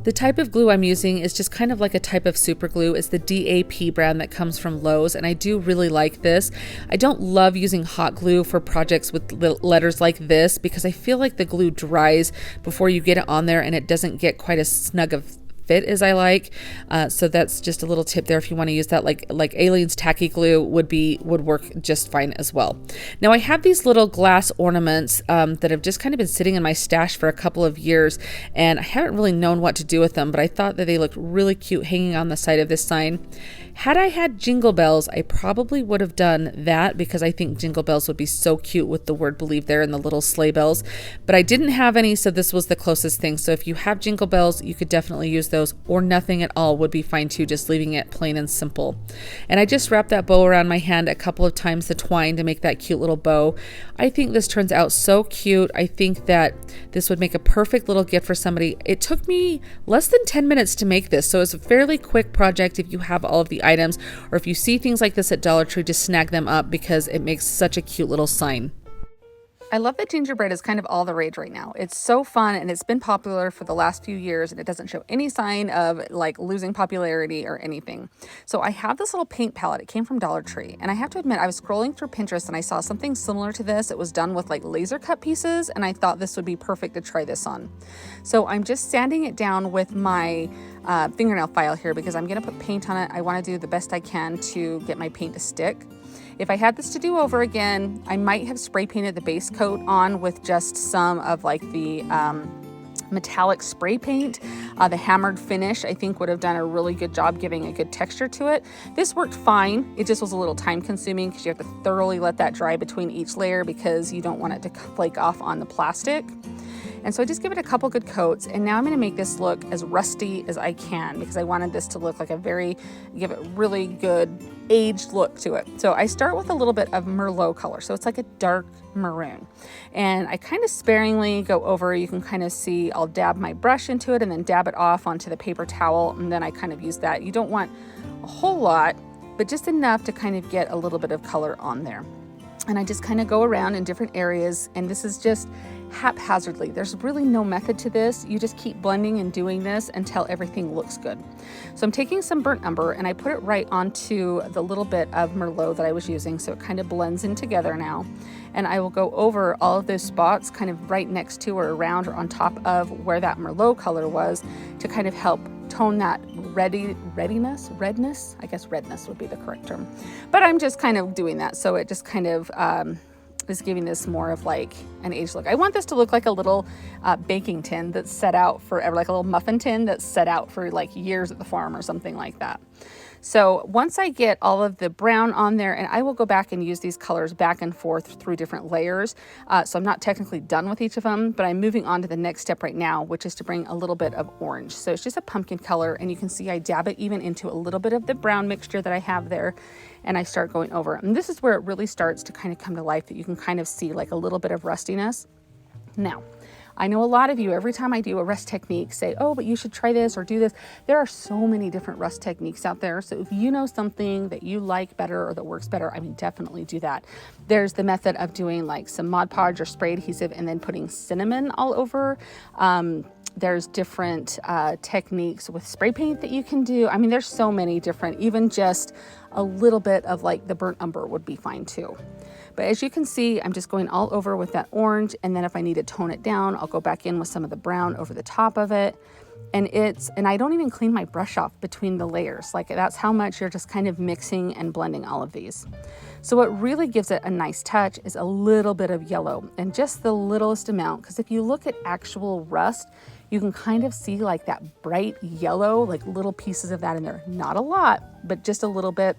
The type of glue I'm using is just kind of like a type of super glue. It's the DAP brand that comes from Lowe's, and I do really like this. I don't love using hot glue for projects with letters like this because I feel like the glue dries before you get it on there and it doesn't get quite as snug of fit as I like. So that's just a little tip there if you want to use that, like Aleene's tacky glue would work just fine as well. Now I have these little glass ornaments that have just kind of been sitting in my stash for a couple of years, and I haven't really known what to do with them, but I thought that they looked really cute hanging on the side of this sign. Had I had jingle bells, I probably would have done that because I think jingle bells would be so cute with the word believe there and the little sleigh bells, but I didn't have any, so this was the closest thing. So if you have jingle bells, you could definitely use those those, or nothing at all would be fine too, just leaving it plain and simple. And I just wrapped that bow around my hand a couple of times, the twine, to make that cute little bow. I think this turns out so cute. I think that this would make a perfect little gift for somebody. It took me less than 10 minutes to make this, so it's a fairly quick project if you have all of the items, or if you see things like this at Dollar Tree, just snag them up because it makes such a cute little sign. I love that gingerbread is kind of all the rage right now. It's so fun, and it's been popular for the last few years, and it doesn't show any sign of like losing popularity or anything. So I have this little paint palette. It came from Dollar Tree, and I have to admit, I was scrolling through Pinterest and I saw something similar to this. It was done with like laser cut pieces, and I thought this would be perfect to try this on. So I'm just sanding it down with my fingernail file here because I'm gonna put paint on it. I wanna do the best I can to get my paint to stick. If I had this to do over again, I might have spray painted the base coat on with just some of like the metallic spray paint. The hammered finish, I think, would have done a really good job giving a good texture to it. This worked fine. It just was a little time consuming because you have to thoroughly let that dry between each layer because you don't want it to flake off on the plastic. And so I just give it a couple good coats, and now I'm going to make this look as rusty as I can because I wanted this to look like give it really good aged look to it. So I start with a little bit of Merlot color, so it's like a dark maroon, and I kind of sparingly go over. You can kind of see I'll dab my brush into it and then dab it off onto the paper towel, and then I kind of use that. You don't want a whole lot, but just enough to kind of get a little bit of color on there. And I just kind of go around in different areas, and this is just haphazardly. There's really no method to this. You just keep blending and doing this until everything looks good. So I'm taking some burnt umber and I put it right onto the little bit of Merlot that I was using, so it kind of blends in together now. And I will go over all of those spots kind of right next to or around or on top of where that Merlot color was to kind of help tone that redness, I guess redness would be the correct term. But I'm just kind of doing that, so it just kind of is giving this more of like an aged look. I want this to look like a little baking tin that's set out forever, like a little muffin tin that's set out for like years at the farm or something like that. So once I get all of the brown on there, and I will go back and use these colors back and forth through different layers. So I'm not technically done with each of them, but I'm moving on to the next step right now, which is to bring a little bit of orange. So it's just a pumpkin color, and you can see I dab it even into a little bit of the brown mixture that I have there, and I start going over. And this is where it really starts to kind of come to life, that you can kind of see like a little bit of rustiness. Now, I know a lot of you, every time I do a rust technique, say, oh, but you should try this or do this. There are so many different rust techniques out there. So if you know something that you like better or that works better, I mean, definitely do that. There's the method of doing like some Mod Podge or spray adhesive and then putting cinnamon all over. There's different techniques with spray paint that you can do. I mean, there's so many different, even just a little bit of like the burnt umber would be fine too. But as you can see, I'm just going all over with that orange, and then if I need to tone it down, I'll go back in with some of the brown over the top of it. And I don't even clean my brush off between the layers. Like, that's how much you're just kind of mixing and blending all of these. So what really gives it a nice touch is a little bit of yellow, and just the littlest amount, because if you look at actual rust, you can kind of see like that bright yellow, like little pieces of that in there. Not a lot, but just a little bit.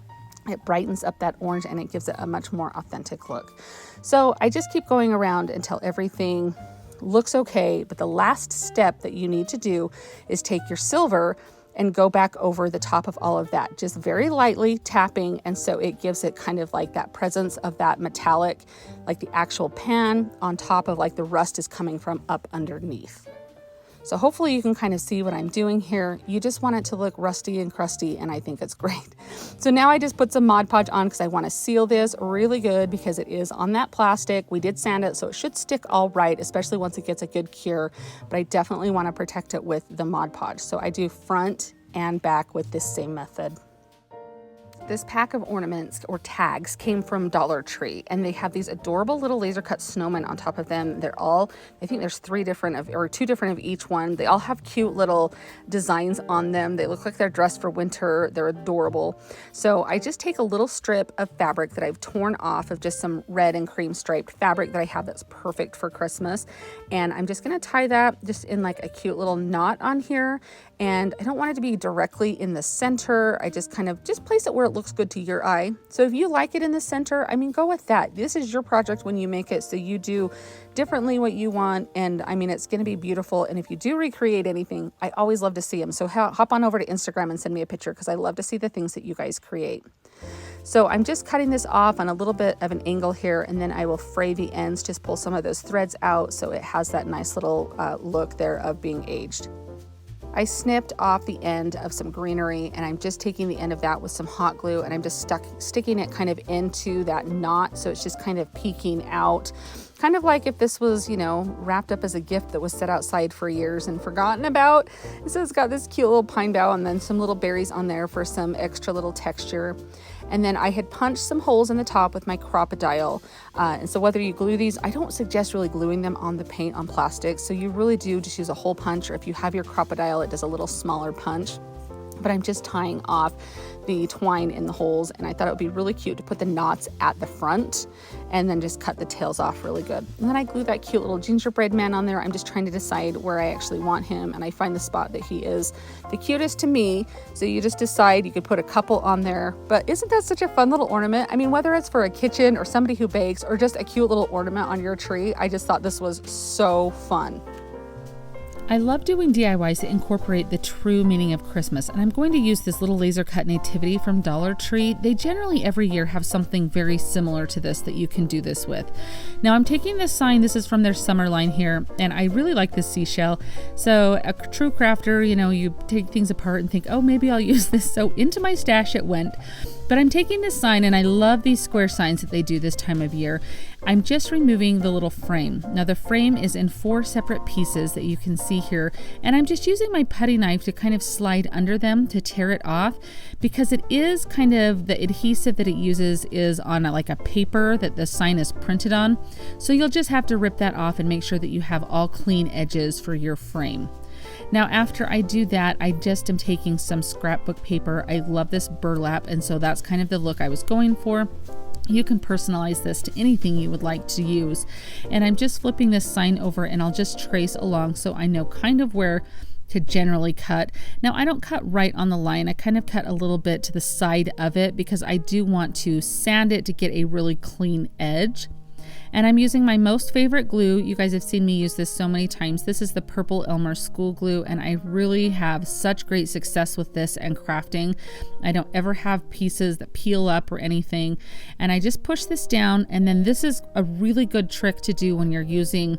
It brightens up that orange and it gives it a much more authentic look. So I just keep going around until everything looks okay. But the last step that you need to do is take your silver and go back over the top of all of that, just very lightly tapping. And so it gives it kind of like that presence of that metallic, like the actual pan on top of like the rust is coming from up underneath. So hopefully you can kind of see what I'm doing here. You just want it to look rusty and crusty, and I think it's great. So now I just put some Mod Podge on because I want to seal this really good because it is on that plastic. We did sand it, so it should stick all right, especially once it gets a good cure. But I definitely want to protect it with the Mod Podge. So I do front and back with this same method. This pack of ornaments or tags came from Dollar Tree, and they have these adorable little laser cut snowmen on top of them. They're all, I think there's two different of each one. They all have cute little designs on them. They look like they're dressed for winter. They're adorable. So I just take a little strip of fabric that I've torn off of just some red and cream striped fabric that I have that's perfect for Christmas. And I'm just gonna tie that just in like a cute little knot on here. And I don't want it to be directly in the center. I just kind of just place it where it looks good to your eye. So if you like it in the center, I mean, go with that. This is your project when you make it, so you do differently what you want, and I mean, it's going to be beautiful. And if you do recreate anything, I always love to see them. So hop on over to Instagram and send me a picture, because I love to see the things that you guys create. So I'm just cutting this off on a little bit of an angle here, and then I will fray the ends, just pull some of those threads out so it has that nice little look there of being aged. I snipped off the end of some greenery, and I'm just taking the end of that with some hot glue, and I'm just sticking it kind of into that knot, so it's just kind of peeking out. Kind of like if this was, you know, wrapped up as a gift that was set outside for years and forgotten about. So it's got this cute little pine bough and then some little berries on there for some extra little texture. And then I had punched some holes in the top with my Crop-A-Dile. And so whether you glue these, I don't suggest really gluing them on the paint on plastic. So you really do just use a hole punch, or if you have your Crop-A-Dile, it does a little smaller punch. But I'm just tying off the twine in the holes, and I thought it would be really cute to put the knots at the front and then just cut the tails off really good. And then I glue that cute little gingerbread man on there. I'm just trying to decide where I actually want him, and I find the spot that he is the cutest to me. So you just decide, you could put a couple on there, but isn't that such a fun little ornament? I mean, whether it's for a kitchen or somebody who bakes or just a cute little ornament on your tree, I just thought this was so fun. I love doing DIYs that incorporate the true meaning of Christmas, and I'm going to use this little laser cut nativity from Dollar Tree. They generally every year have something very similar to this that you can do this with. Now I'm taking this sign, this is from their summer line here, and I really like this seashell. So a true crafter, you know, you take things apart and think, oh, maybe I'll use this. So into my stash it went. But I'm taking this sign, and I love these square signs that they do this time of year. I'm just removing the little frame. Now the frame is in 4 separate pieces that you can see here, and I'm just using my putty knife to kind of slide under them to tear it off, because it is kind of, the adhesive that it uses is on like a paper that the sign is printed on. So you'll just have to rip that off and make sure that you have all clean edges for your frame. Now after I do that, I just am taking some scrapbook paper. I love this burlap, and so that's kind of the look I was going for. You can personalize this to anything you would like to use. And I'm just flipping this sign over, and I'll just trace along so I know kind of where to generally cut. Now I don't cut right on the line, I kind of cut a little bit to the side of it because I do want to sand it to get a really clean edge. And I'm using my most favorite glue. You guys have seen me use this so many times. This is the Purple Elmer School Glue, and I really have such great success with this and crafting. I don't ever have pieces that peel up or anything. And I just push this down, and then this is a really good trick to do when you're using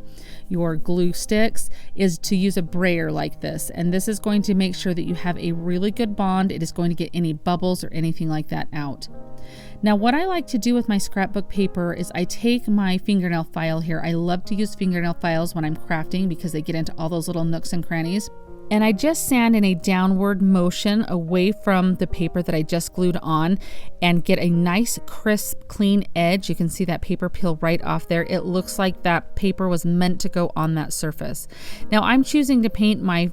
your glue sticks, is to use a brayer like this. And this is going to make sure that you have a really good bond. It is going to get any bubbles or anything like that out. Now what I like to do with my scrapbook paper is I take my fingernail file here. I love to use fingernail files when I'm crafting because they get into all those little nooks and crannies. And I just sand in a downward motion away from the paper that I just glued on and get a nice crisp clean edge. You can see that paper peel right off there. It looks like that paper was meant to go on that surface. Now I'm choosing to paint my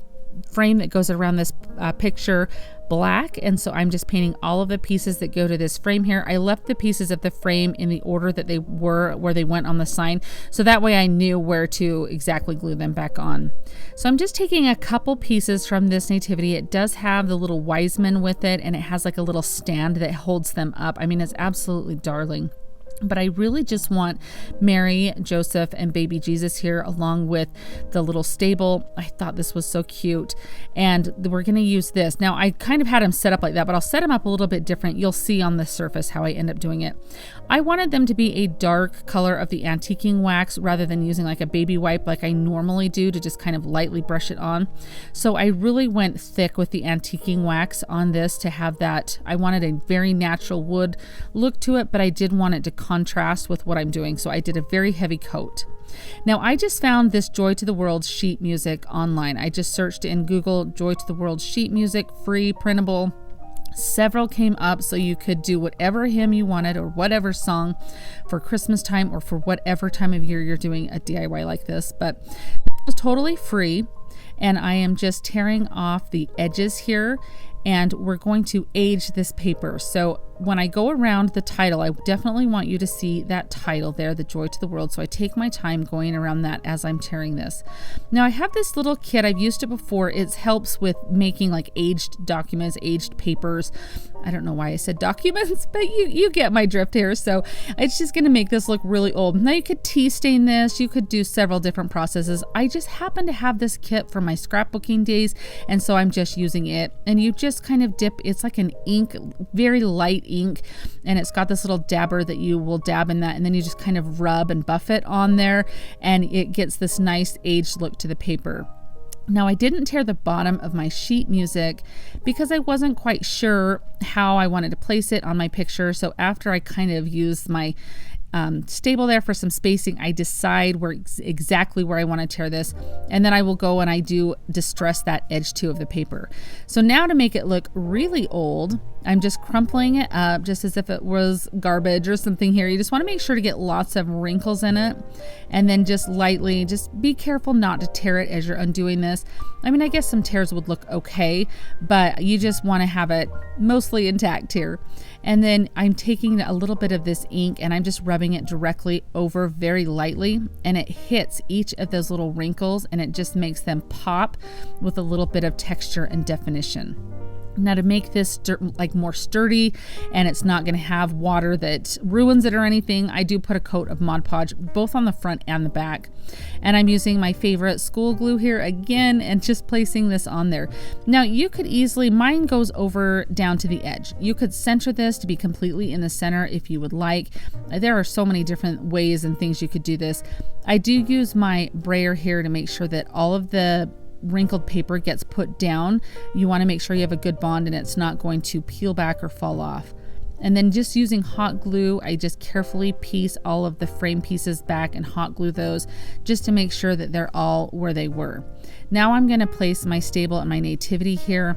frame that goes around this picture black, and so I'm just painting all of the pieces that go to this frame here. I left the pieces of the frame in the order that they were, where they went on the sign, so that way I knew where to exactly glue them back on. So I'm just taking a couple pieces from this nativity. It does have the little wise men with it, and it has like a little stand that holds them up. I mean, it's absolutely darling. But I really just want Mary, Joseph, and baby Jesus here, along with the little stable. I thought this was so cute, and we're going to use this. Now I kind of had them set up like that, but I'll set them up a little bit different. You'll see on the surface how I end up doing it. I wanted them to be a dark color of the antiquing wax rather than using like a baby wipe like I normally do to just kind of lightly brush it on. So I really went thick with the antiquing wax on this to have that. I wanted a very natural wood look to it, but I did want it to contrast with what I'm doing, so I did a very heavy coat. Now I just found this Joy to the World sheet music online. I just searched in Google Joy to the World sheet music, free, printable. Several came up, so you could do whatever hymn you wanted or whatever song for Christmas time or for whatever time of year you're doing a DIY like this. But it was totally free, and I am just tearing off the edges here, and we're going to age this paper. So when I go around the title, I definitely want you to see that title there, The Joy to the World. So I take my time going around that as I'm tearing this. Now I have this little kit. I've used it before. It helps with making like aged documents, aged papers. I don't know why I said documents, but you get my drift here. So it's just going to make this look really old. Now you could tea stain this. You could do several different processes. I just happen to have this kit from my scrapbooking days, and so I'm just using it. And you just kind of dip, it's like an ink, very light ink, and it's got this little dabber that you will dab in that, and then you just kind of rub and buff it on there, and it gets this nice aged look to the paper. Now I didn't tear the bottom of my sheet music because I wasn't quite sure how I wanted to place it on my picture. So after I kind of used my stable there for some spacing, I decide exactly where I want to tear this, and then I will go and I do distress that edge too of the paper. So now to make it look really old, I'm just crumpling it up just as if it was garbage or something here. You just want to make sure to get lots of wrinkles in it, and then just lightly, just be careful not to tear it as you're undoing this. I mean, I guess some tears would look okay, but you just want to have it mostly intact here. And then I'm taking a little bit of this ink and I'm just rubbing it directly over very lightly, and it hits each of those little wrinkles and it just makes them pop with a little bit of texture and definition. Now to make this like more sturdy and it's not going to have water that ruins it or anything, I do put a coat of Mod Podge both on the front and the back. And I'm using my favorite school glue here again and just placing this on there. Now you could easily, mine goes over down to the edge. You could center this to be completely in the center if you would like. There are so many different ways and things you could do this. I do use my brayer here to make sure that all of the wrinkled paper gets put down. You want to make sure you have a good bond and it's not going to peel back or fall off. And then just using hot glue, I just carefully piece all of the frame pieces back and hot glue those just to make sure that they're all where they were. Now I'm going to place my stable and my nativity here.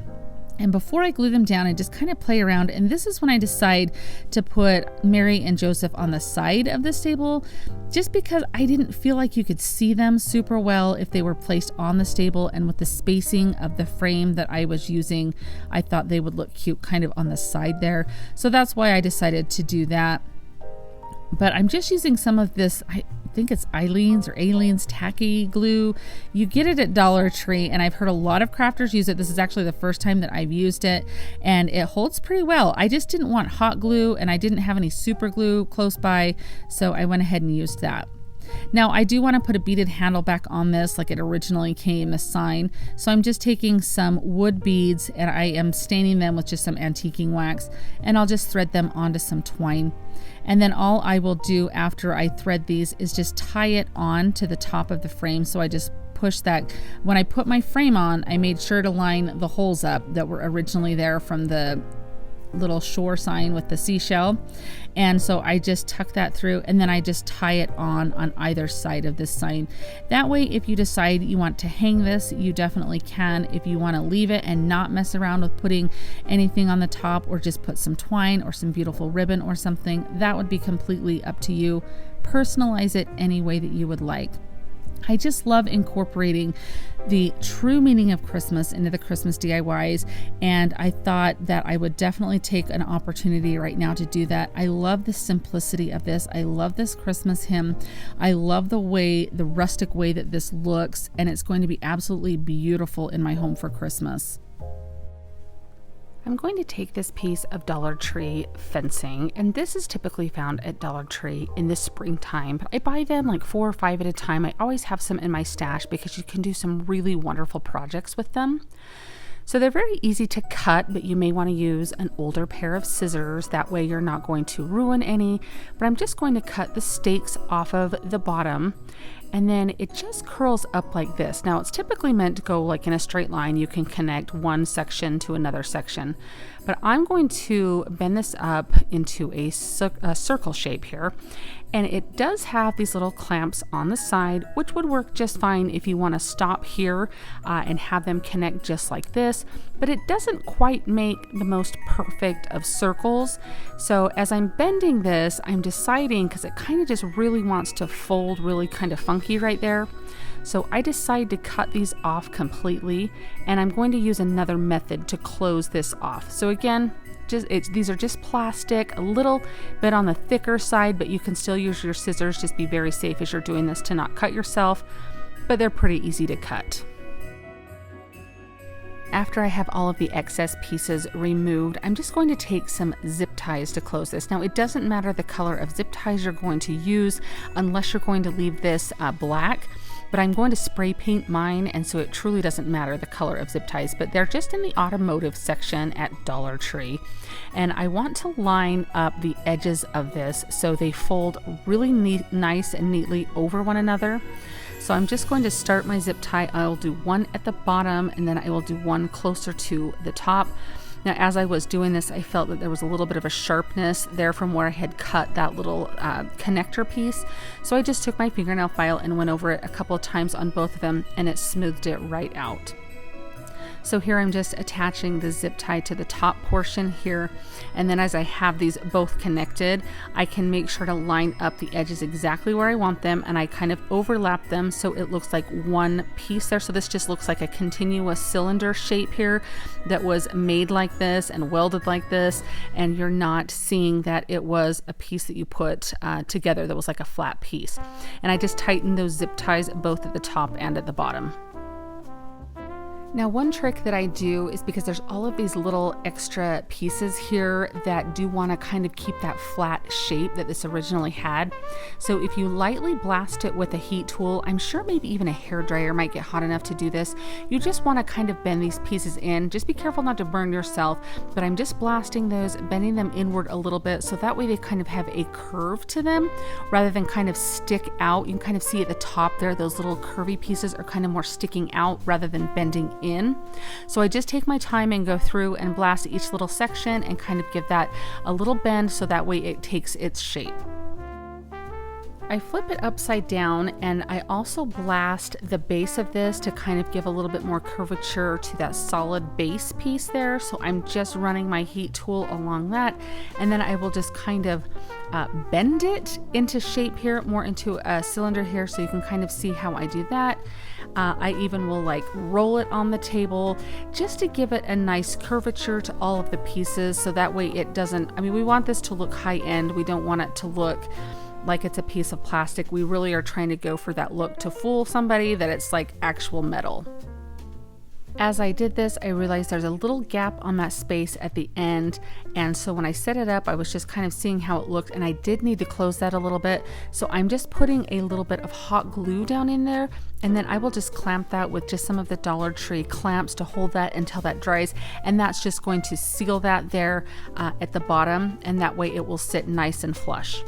And before I glue them down, I just kind of play around. And this is when I decide to put Mary and Joseph on the side of the stable, just because I didn't feel like you could see them super well if they were placed on the stable. And with the spacing of the frame that I was using, I thought they would look cute kind of on the side there. So that's why I decided to do that. But I'm just using some of this, I think it's Aleen's tacky glue. You get it at Dollar Tree, and I've heard a lot of crafters use it. This is actually the first time that I've used it, and it holds pretty well. I just didn't want hot glue, and I didn't have any super glue close by, so I went ahead and used that. Now I do want to put a beaded handle back on this like it originally came, the sign. So I'm just taking some wood beads and I am staining them with just some antiquing wax, and I'll just thread them onto some twine. And then all I will do after I thread these is just tie it on to the top of the frame. So I just push that. When I put my frame on, I made sure to line the holes up that were originally there from the little shore sign with the seashell, and so I just tuck that through, and then I just tie it on either side of this sign. That way, if you decide you want to hang this, you definitely can. If you want to leave it and not mess around with putting anything on the top, or just put some twine or some beautiful ribbon or something, that would be completely up to you. Personalize it any way that you would like. I just love incorporating the true meaning of Christmas into the Christmas DIYs, and I thought that I would definitely take an opportunity right now to do that. I love the simplicity of this. I love this Christmas hymn. I love the rustic way that this looks, and it's going to be absolutely beautiful in my home for Christmas. I'm going to take this piece of Dollar Tree fencing, and this is typically found at Dollar Tree in the springtime, but I buy them like 4 or 5 at a time. I always have some in my stash because you can do some really wonderful projects with them. So they're very easy to cut, but you may want to use an older pair of scissors. That way you're not going to ruin any. But I'm just going to cut the stakes off of the bottom, and then it just curls up like this. Now it's typically meant to go like in a straight line. You can connect one section to another section, but I'm going to bend this up into a circle shape here. And it does have these little clamps on the side, which would work just fine if you want to stop here and have them connect just like this, but it doesn't quite make the most perfect of circles. So as I'm bending this, I'm deciding, because it kind of just really wants to fold really kind of funky right there. So I decide to cut these off completely, and I'm going to use another method to close this off. So again, these are just plastic, a little bit on the thicker side, but you can still use your scissors. Just be very safe as you're doing this to not cut yourself, but they're pretty easy to cut. After I have all of the excess pieces removed, I'm just going to take some zip ties to close this. Now, it doesn't matter the color of zip ties you're going to use unless you're going to leave this black, but I'm going to spray paint mine, and so it truly doesn't matter the color of zip ties, but they're just in the automotive section at Dollar Tree. And I want to line up the edges of this so they fold really nice and neatly over one another. So I'm just going to start my zip tie. I'll do one at the bottom, and then I will do one closer to the top. Now, as I was doing this, I felt that there was a little bit of a sharpness there from where I had cut that little connector piece. So I just took my fingernail file and went over it a couple of times on both of them, and it smoothed it right out. So here I'm just attaching the zip tie to the top portion here, and then as I have these both connected, I can make sure to line up the edges exactly where I want them, and I kind of overlap them so it looks like one piece there. So this just looks like a continuous cylinder shape here that was made like this and welded like this, and you're not seeing that it was a piece that you put together that was like a flat piece. And I just tightened those zip ties both at the top and at the bottom. Now, one trick that I do is because there's all of these little extra pieces here that do want to kind of keep that flat shape that this originally had. So if you lightly blast it with a heat tool, I'm sure maybe even a hairdryer might get hot enough to do this. You just want to kind of bend these pieces in. Just be careful not to burn yourself, but I'm just blasting those, bending them inward a little bit so that way they kind of have a curve to them rather than kind of stick out. You can kind of see at the top there, those little curvy pieces are kind of more sticking out rather than bending in. So I just take my time and go through and blast each little section and kind of give that a little bend so that way it takes its shape. I flip it upside down, and I also blast the base of this to kind of give a little bit more curvature to that solid base piece there. So I'm just running my heat tool along that, and then I will just kind of bend it into shape here, more into a cylinder here, so you can kind of see how I do that. I even will like roll it on the table just to give it a nice curvature to all of the pieces, so that way it doesn't, I mean, we want this to look high end. We don't want it to look like it's a piece of plastic. We really are trying to go for that look to fool somebody that it's like actual metal. As I did this, I realized there's a little gap on that space at the end, and so when I set it up, I was just kind of seeing how it looked, and I did need to close that a little bit. So I'm just putting a little bit of hot glue down in there, and then I will just clamp that with just some of the Dollar Tree clamps to hold that until that dries, and that's just going to seal that there at the bottom, and that way it will sit nice and flush.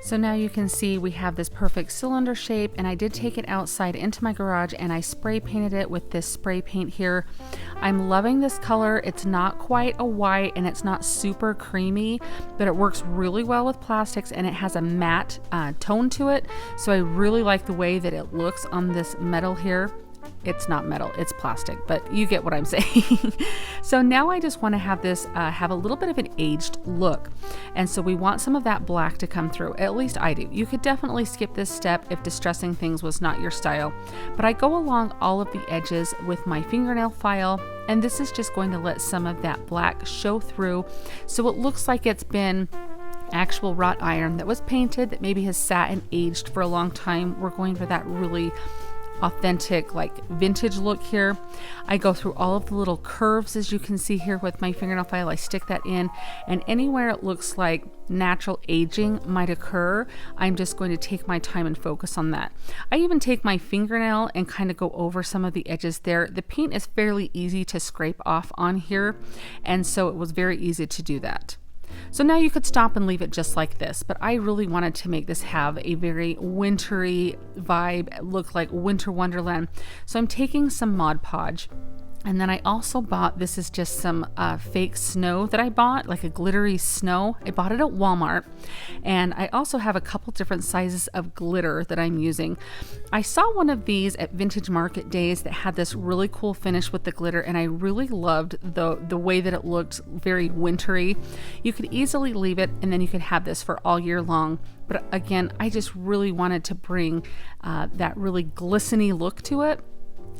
So now you can see we have this perfect cylinder shape, and I did take it outside into my garage and I spray painted it with this spray paint here. I'm loving this color. It's not quite a white and it's not super creamy, but it works really well with plastics, and it has a matte tone to it. So I really like the way that it looks on this metal here. It's not metal, it's plastic, but you get what I'm saying. So now I just want to have this have a little bit of an aged look. And so we want some of that black to come through. At least I do. You could definitely skip this step if distressing things was not your style. But I go along all of the edges with my fingernail file, and this is just going to let some of that black show through. So it looks like it's been actual wrought iron that was painted, that maybe has sat and aged for a long time. We're going for that really authentic, like vintage look here. I go through all of the little curves, as you can see here with my fingernail file. I stick that in, and anywhere it looks like natural aging might occur, I'm just going to take my time and focus on that. I even take my fingernail and kind of go over some of the edges there. The paint is fairly easy to scrape off on here, and so it was very easy to do that. So now you could stop and leave it just like this, but I really wanted to make this have a very wintry vibe, look like winter wonderland. So I'm taking some Mod Podge, and then I also bought, this is just some fake snow that I bought, like a glittery snow. I bought it at Walmart, and I also have a couple different sizes of glitter that I'm using. I saw one of these at Vintage Market Days that had this really cool finish with the glitter, and I really loved the way that it looked, very wintry. You could easily leave it, and then you could have this for all year long. But again, I just really wanted to bring that really glistening look to it.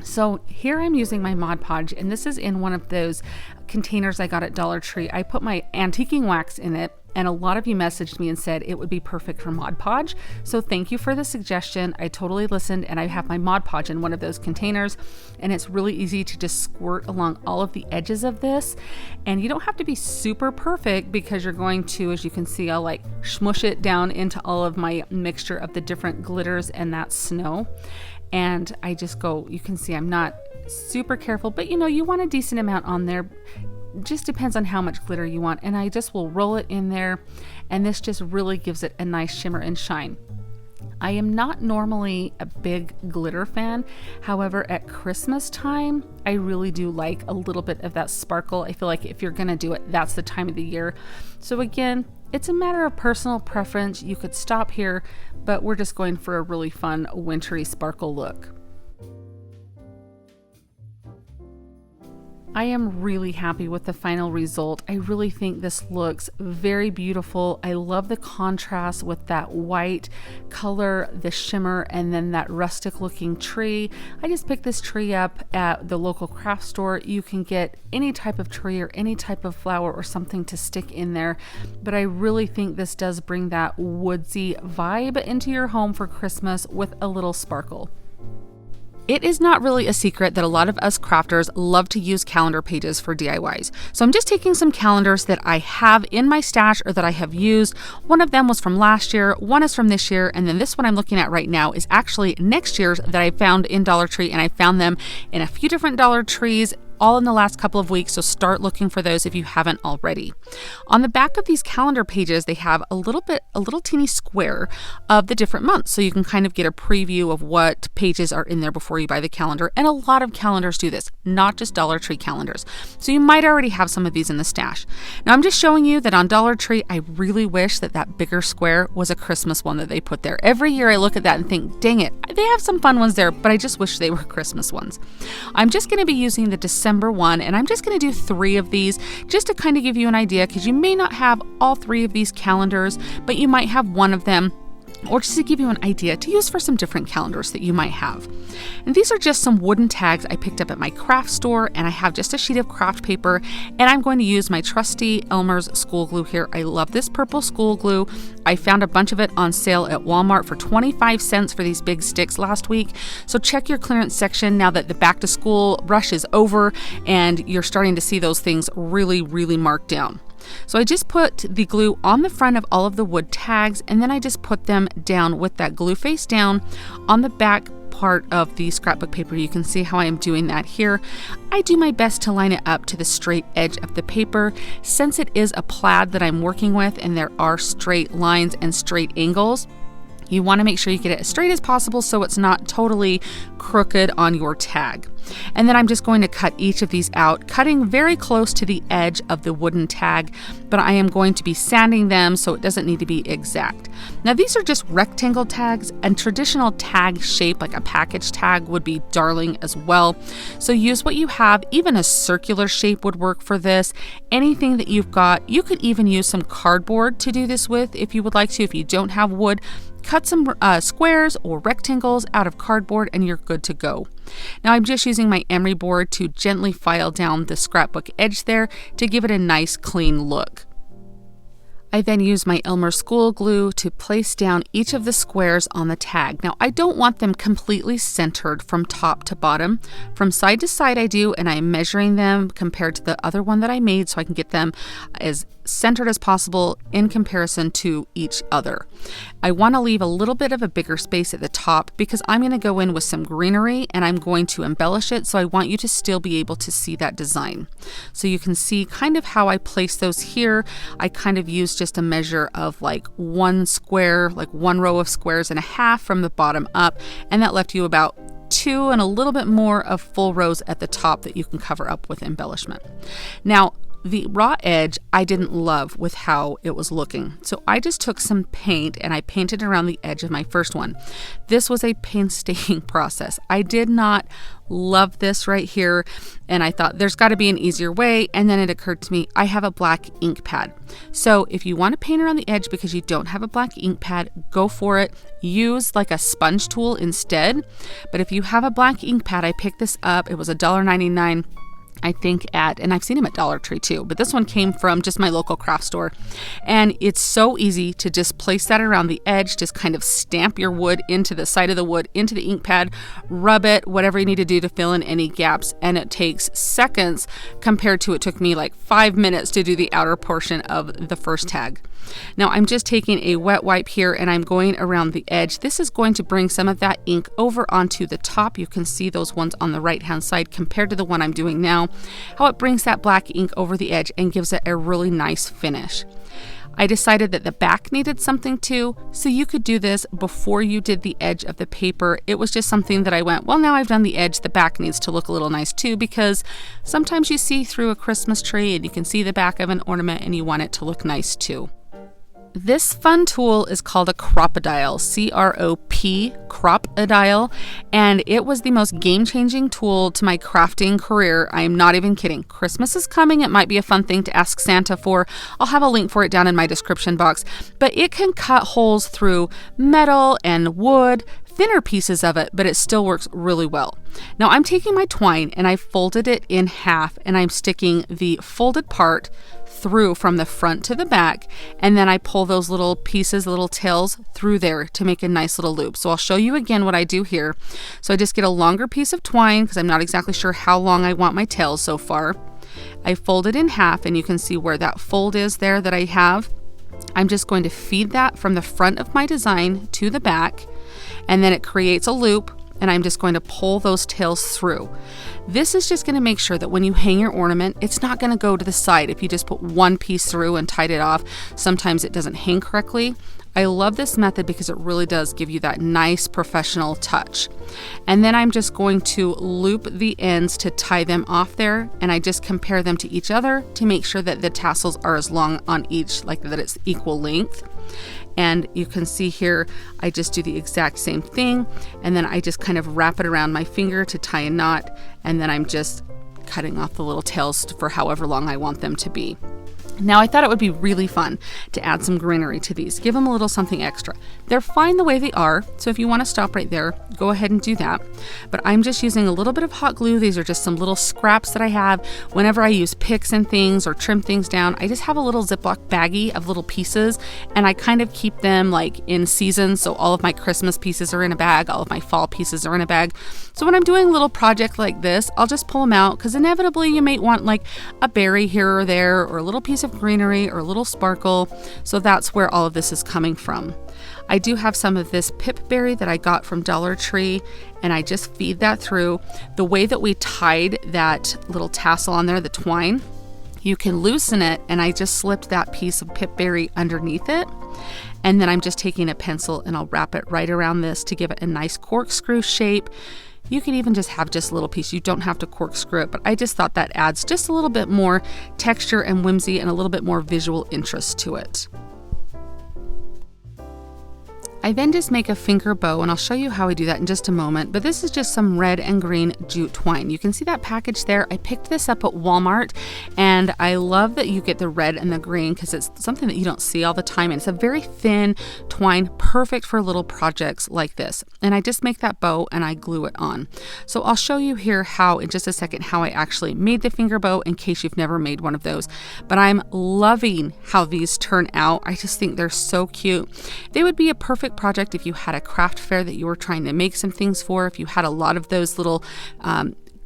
So here I'm using my Mod Podge, and this is in one of those containers I got at Dollar Tree. I put my antiquing wax in it, and a lot of you messaged me and said it would be perfect for Mod Podge. So thank you for the suggestion. I totally listened, and I have my Mod Podge in one of those containers, and it's really easy to just squirt along all of the edges of this. And you don't have to be super perfect because you're going to, as you can see, I'll like smush it down into all of my mixture of the different glitters and that snow. And I just go, you can see I'm not super careful, but you want a decent amount on there. Just depends on how much glitter you want. And I just will roll it in there, and this just really gives it a nice shimmer and shine. I am not normally a big glitter fan. However, at Christmas time, I really do like a little bit of that sparkle. I feel like if you're gonna do it, that's the time of the year. So again, it's a matter of personal preference. You could stop here, but we're just going for a really fun wintry sparkle look. I am really happy with the final result. I really think this looks very beautiful. I love the contrast with that white color, the shimmer, and then that rustic looking tree. I just picked this tree up at the local craft store. You can get any type of tree or any type of flower or something to stick in there. But I really think this does bring that woodsy vibe into your home for Christmas with a little sparkle. It is not really a secret that a lot of us crafters love to use calendar pages for DIYs. So I'm just taking some calendars that I have in my stash or that I have used. One of them was from last year, one is from this year, and then this one I'm looking at right now is actually next year's that I found in Dollar Tree, and I found them in a few different Dollar Trees all in the last couple of weeks, so start looking for those if you haven't already. On the back of these calendar pages, they have a little teeny square of the different months, so you can kind of get a preview of what pages are in there before you buy the calendar. And a lot of calendars do this, not just Dollar Tree calendars. So you might already have some of these in the stash. Now I'm just showing you that on Dollar Tree, I really wish that bigger square was a Christmas one that they put there. Every year I look at that and think, dang it, they have some fun ones there, but I just wish they were Christmas ones. I'm just going to be using the December one, and I'm just going to do 3 of these just to kind of give you an idea, because you may not have all 3 of these calendars, but you might have one of them, or just to give you an idea to use for some different calendars that you might have. And these are just some wooden tags I picked up at my craft store, and I have just a sheet of craft paper, and I'm going to use my trusty Elmer's school glue here. I love this purple school glue. I found a bunch of it on sale at Walmart for 25 cents for these big sticks last week. So check your clearance section now that the back to school rush is over and you're starting to see those things really, really marked down. So I just put the glue on the front of all of the wood tags, and then I just put them down with that glue face down on the back part of the scrapbook paper. You can see how I am doing that here. I do my best to line it up to the straight edge of the paper. Since it is a plaid that I'm working with and there are straight lines and straight angles, you want to make sure you get it as straight as possible so it's not totally crooked on your tag. And then I'm just going to cut each of these out, cutting very close to the edge of the wooden tag, but I am going to be sanding them so it doesn't need to be exact. Now these are just rectangle tags, and traditional tag shape like a package tag would be darling as well. So use what you have. Even a circular shape would work for this. Anything that you've got. You could even use some cardboard to do this with if you would like to. If you don't have wood, cut some squares or rectangles out of cardboard and you're good to go. Now I'm just using my emery board to gently file down the scrapbook edge there to give it a nice clean look. I then use my Elmer school glue to place down each of the squares on the tag. Now I don't want them completely centered from top to bottom. From side to side I do, and I'm measuring them compared to the other one that I made so I can get them as centered as possible in comparison to each other. I want to leave a little bit of a bigger space at the top because I'm going to go in with some greenery and I'm going to embellish it, so I want you to still be able to see that design. So you can see kind of how I place those here. I kind of use just a measure of like one square, like one row of squares and a half from the bottom up, and that left you about 2 and a little bit more of full rows at the top that you can cover up with embellishment. Now, The raw edge I didn't love with how it was looking. So I just took some paint and I painted around the edge of my first one. This was a painstaking process. I did not love this right here, and I thought there's got to be an easier way, and then it occurred to me I have a black ink pad. So if you want to paint around the edge because you don't have a black ink pad, go for it. Use like a sponge tool instead. But if you have a black ink pad, I picked this up. It was $1.99. I think and I've seen them at Dollar Tree too, but this one came from just my local craft store. And it's so easy to just place that around the edge, just kind of stamp your wood into the side of the wood, into the ink pad, rub it, whatever you need to do to fill in any gaps. And it takes seconds compared to it took me like 5 minutes to do the outer portion of the first tag. Now I'm just taking a wet wipe here and I'm going around the edge. This is going to bring some of that ink over onto the top. You can see those ones on the right hand side compared to the one I'm doing now, how it brings that black ink over the edge and gives it a really nice finish. I decided that the back needed something too, so you could do this before you did the edge of the paper. It was just something that I went, well, now I've done the edge, the back needs to look a little nice too, because sometimes you see through a Christmas tree and you can see the back of an ornament and you want it to look nice too. This fun tool is called a Cropodile, C-R-O-P, Cropodile, and it was the most game-changing tool to my crafting career. I am not even kidding. Christmas is coming. It might be a fun thing to ask Santa for. I'll have a link for it down in my description box, but it can cut holes through metal and wood, thinner pieces of it, but it still works really well. Now I'm taking my twine and I folded it in half and I'm sticking the folded part through from the front to the back, and then I pull those little pieces, little tails through there to make a nice little loop. So I'll show you again what I do here. So I just get a longer piece of twine because I'm not exactly sure how long I want my tails so far. I fold it in half and you can see where that fold is there that I have. I'm just going to feed that from the front of my design to the back, and then it creates a loop, and I'm just going to pull those tails through. This is just going to make sure that when you hang your ornament, it's not going to go to the side. If you just put one piece through and tied it off, sometimes it doesn't hang correctly. I love this method because it really does give you that nice professional touch. And then I'm just going to loop the ends to tie them off there, and I just compare them to each other to make sure that the tassels are as long on each, like that it's equal length. And you can see here, I just do the exact same thing, and then I just kind of wrap it around my finger to tie a knot, and then I'm just cutting off the little tails for however long I want them to be. Now I thought it would be really fun to add some greenery to these, give them a little something extra. They're fine the way they are, so if you want to stop right there, go ahead and do that. But I'm just using a little bit of hot glue. These are just some little scraps that I have. Whenever I use picks and things or trim things down, I just have a little Ziploc baggie of little pieces, and I kind of keep them like in season. So all of my Christmas pieces are in a bag, all of my fall pieces are in a bag. So when I'm doing a little project like this, I'll just pull them out, because inevitably you may want like a berry here or there, or a little piece of greenery or a little sparkle. So that's where all of this is coming from. I do have some of this pipberry that I got from Dollar Tree, and I just feed that through. The way that we tied that little tassel on there, the twine, you can loosen it, and I just slipped that piece of pipberry underneath it. And then I'm just taking a pencil and I'll wrap it right around this to give it a nice corkscrew shape. You can even just have just a little piece. You don't have to corkscrew it, but I just thought that adds just a little bit more texture and whimsy and a little bit more visual interest to it. I then just make a finger bow, and I'll show you how I do that in just a moment, but this is just some red and green jute twine. You can see that package there. I picked this up at Walmart, and I love that you get the red and the green because it's something that you don't see all the time, and it's a very thin twine, perfect for little projects like this. And I just make that bow and I glue it on. So I'll show you here how, in just a second, how I actually made the finger bow in case you've never made one of those. But I'm loving how these turn out. I just think they're so cute. They would be a perfect project if you had a craft fair that you were trying to make some things for, if you had a lot of those little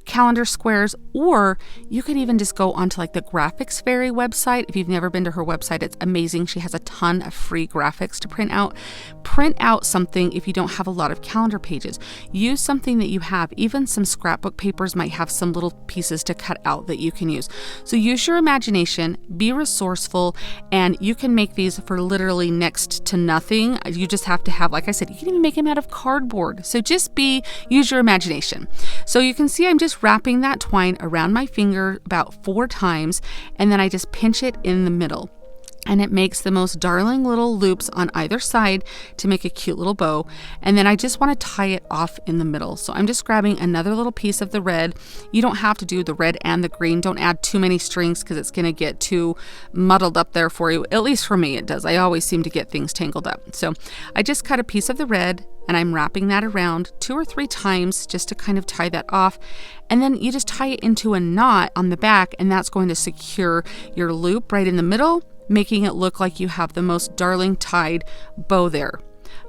calendar squares, or you could even just go onto like the Graphics Fairy website. If you've never been to her website, it's amazing. She has a ton of free graphics to print out. Print out something if you don't have a lot of calendar pages. Use something that you have. Even some scrapbook papers might have some little pieces to cut out that you can use. So use your imagination, be resourceful, and you can make these for literally next to nothing. You just have to have, like I said, you can even make them out of cardboard. So just use your imagination. So you can see I'm just just wrapping that twine around my finger about 4 times, and then I just pinch it in the middle. And it makes the most darling little loops on either side to make a cute little bow. And then I just want to tie it off in the middle. So I'm just grabbing another little piece of the red. You don't have to do the red and the green. Don't add too many strings because it's going to get too muddled up there for you. At least for me it does. I always seem to get things tangled up. So I just cut a piece of the red and I'm wrapping that around 2 or 3 times just to kind of tie that off. And then you just tie it into a knot on the back, and that's going to secure your loop right in the middle, making it look like you have the most darling tied bow there.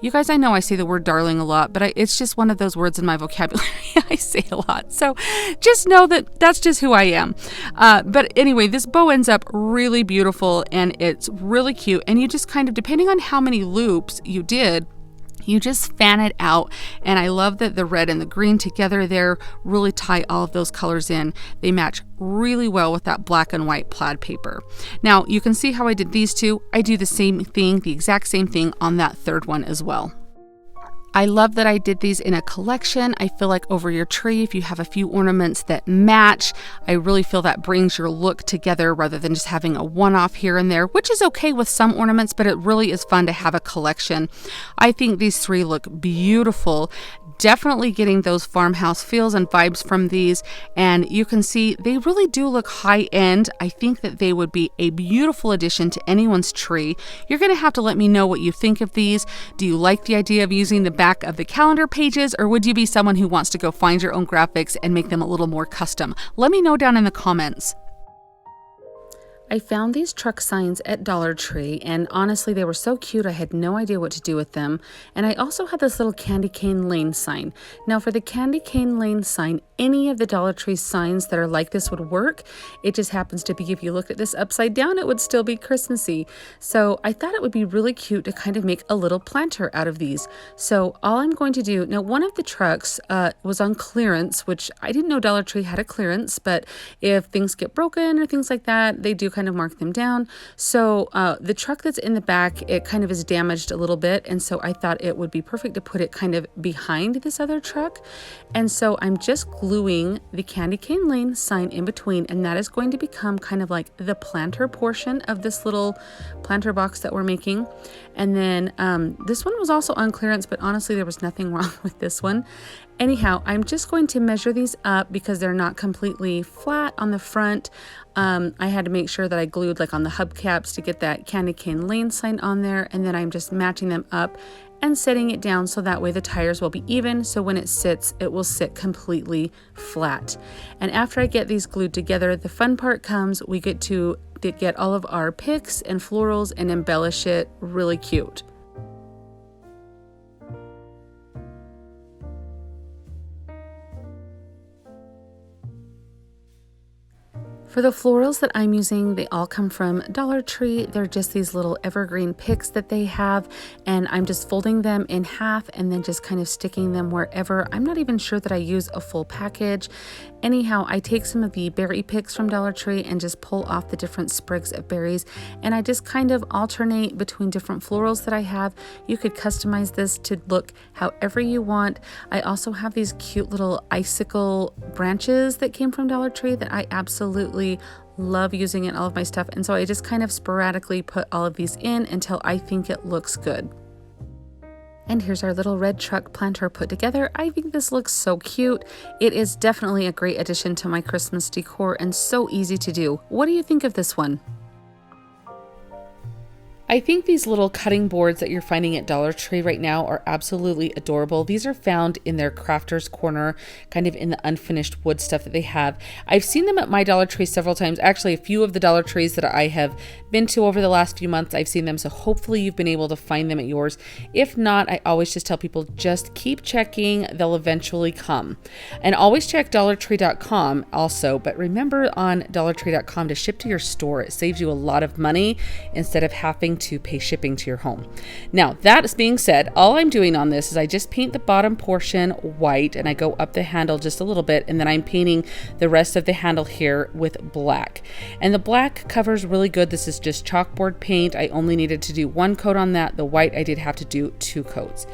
You guys, I know I say the word darling a lot, but it's just one of those words in my vocabulary I say a lot. So just know that that's just who I am. But anyway, this bow ends up really beautiful and it's really cute. And you just kind of, depending on how many loops you did, you just fan it out. And I love that the red and the green together there really tie all of those colors in. They match really well with that black and white plaid paper. Now you can see how I did these two. I do the same thing, the exact same thing on that third one as well. I love that I did these in a collection. I feel like over your tree, if you have a few ornaments that match, I really feel that brings your look together rather than just having a one-off here and there, which is okay with some ornaments, but it really is fun to have a collection. I think these 3 look beautiful. Definitely getting those farmhouse feels and vibes from these, and you can see they really do look high end. I think that they would be a beautiful addition to anyone's tree. You're going to have to let me know what you think of these. Do you like the idea of using the back of the calendar pages, or would you be someone who wants to go find your own graphics and make them a little more custom? Let me know down in the comments. I found these truck signs at Dollar Tree, and honestly they were so cute I had no idea what to do with them. And I also had this little candy cane lane sign. Now for the candy cane lane sign, any of the Dollar Tree signs that are like this would work. It just happens to be, if you look at this upside down, it would still be Christmassy. So I thought it would be really cute to kind of make a little planter out of these. So all I'm going to do, now one of the trucks was on clearance, which I didn't know Dollar Tree had a clearance, but if things get broken or things like that, they do kind of mark them down. So the truck that's in the back, it kind of is damaged a little bit, and so I thought it would be perfect to put it kind of behind this other truck. And so I'm just gluing the candy cane lane sign in between, and that is going to become kind of like the planter portion of this little planter box that we're making. And then this one was also on clearance, but honestly there was nothing wrong with this one. Anyhow, I'm just going to measure these up because they're not completely flat on the front. I had to make sure that I glued like on the hubcaps to get that candy cane lane sign on there, and then I'm just matching them up and setting it down so that way the tires will be even, so when it sits, it will sit completely flat. And after I get these glued together, the fun part comes. We get to get all of our picks and florals and embellish it really cute. For the florals that I'm using, they all come from Dollar Tree. They're just these little evergreen picks that they have, and I'm just folding them in half and then just kind of sticking them wherever. I'm not even sure that I use a full package. Anyhow, I take some of the berry picks from Dollar Tree and just pull off the different sprigs of berries, and I just kind of alternate between different florals that I have. You could customize this to look however you want. I also have these cute little icicle branches that came from Dollar Tree that I absolutely love using in all of my stuff, and so I just kind of sporadically put all of these in until I think it looks good. And here's our little red truck planter put together. I think this looks so cute. It is definitely a great addition to my Christmas decor and so easy to do. What do you think of this one? I think these little cutting boards that you're finding at Dollar Tree right now are absolutely adorable. These are found in their crafters corner, kind of in the unfinished wood stuff that they have. I've seen them at my Dollar Tree several times. Actually, a few of the Dollar Trees that I have been to over the last few months, I've seen them. So hopefully you've been able to find them at yours. If not, I always just tell people, just keep checking. They'll eventually come. And always check dollartree.com also. But remember on dollartree.com to ship to your store. It saves you a lot of money instead of having to pay shipping to your home. Now, that being said, all I'm doing on this is I just paint the bottom portion white and I go up the handle just a little bit, and then I'm painting the rest of the handle here with black. And the black covers really good. This is just chalkboard paint. I only needed to do one coat on that. The white I did have to do 2 coats.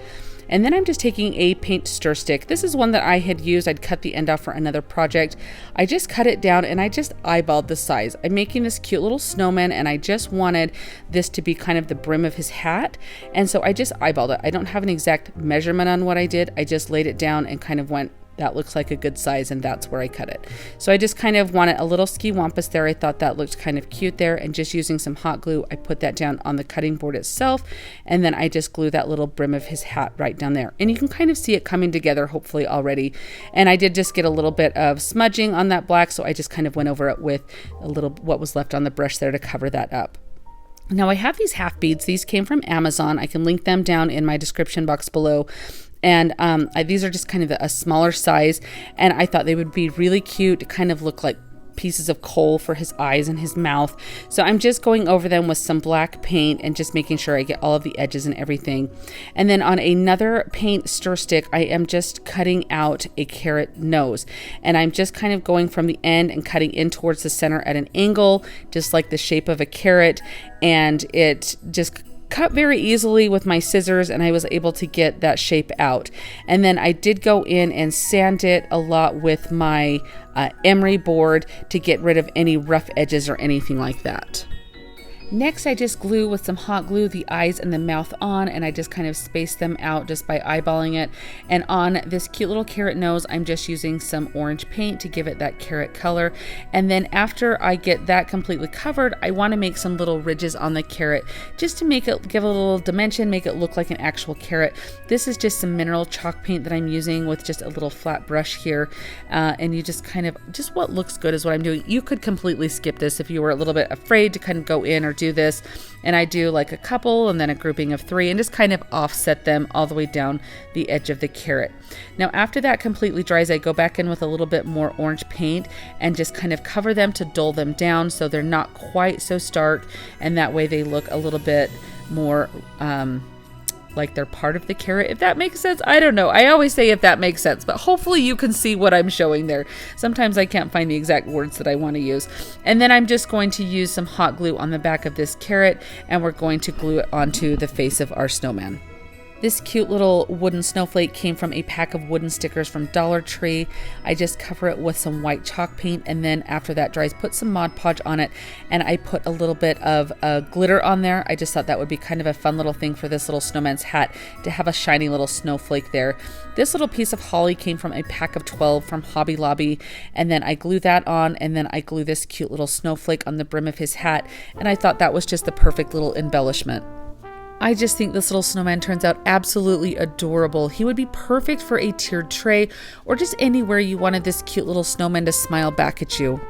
And then I'm just taking a paint stir stick. This is one that I had used. I'd cut the end off for another project. I just cut it down and I just eyeballed the size. I'm making this cute little snowman and I just wanted this to be kind of the brim of his hat. And so I just eyeballed it. I don't have an exact measurement on what I did. I just laid it down and kind of went, that looks like a good size, and that's where I cut it. So I just kind of wanted a little ski wampus there. I thought that looked kind of cute there, and just using some hot glue, I put that down on the cutting board itself, and then I just glue that little brim of his hat right down there. And you can kind of see it coming together hopefully already. And I did just get a little bit of smudging on that black, so I just kind of went over it with a little what was left on the brush there to cover that up. Now I have these half beads. These came from Amazon. I can link them down in my description box below. And these are just kind of a smaller size, and I thought they would be really cute to kind of look like pieces of coal for his eyes and his mouth. So I'm just going over them with some black paint and just making sure I get all of the edges and everything. And then on another paint stir stick, I am just cutting out a carrot nose, and I'm just kind of going from the end and cutting in towards the center at an angle, just like the shape of a carrot. And it just cut very easily with my scissors, and I was able to get that shape out. And then I did go in and sand it a lot with my emery board to get rid of any rough edges or anything like that. Next, I just glue with some hot glue the eyes and the mouth on, and I just kind of space them out just by eyeballing it. And on this cute little carrot nose, I'm just using some orange paint to give it that carrot color. And then after I get that completely covered, I want to make some little ridges on the carrot just to make it, give a little dimension, make it look like an actual carrot. This is just some mineral chalk paint that I'm using with just a little flat brush here. And you just kind of, just what looks good is what I'm doing. You could completely skip this if you were a little bit afraid to kind of go in or do this, and I do like a couple and then a grouping of 3 and just kind of offset them all the way down the edge of the carrot. Now after that completely dries, I go back in with a little bit more orange paint and just kind of cover them to dull them down so they're not quite so stark, and that way they look a little bit more like they're part of the carrot, if that makes sense. I don't know. I always say if that makes sense, but hopefully you can see what I'm showing there. Sometimes I can't find the exact words that I want to use. And then I'm just going to use some hot glue on the back of this carrot, and we're going to glue it onto the face of our snowman. This cute little wooden snowflake came from a pack of wooden stickers from Dollar Tree. I just cover it with some white chalk paint, and then after that dries, put some Mod Podge on it, and I put a little bit of glitter on there. I just thought that would be kind of a fun little thing for this little snowman's hat, to have a shiny little snowflake there. This little piece of holly came from a pack of 12 from Hobby Lobby, and then I glue that on, and then I glue this cute little snowflake on the brim of his hat, and I thought that was just the perfect little embellishment. I just think this little snowman turns out absolutely adorable. He would be perfect for a tiered tray, or just anywhere you wanted this cute little snowman to smile back at you.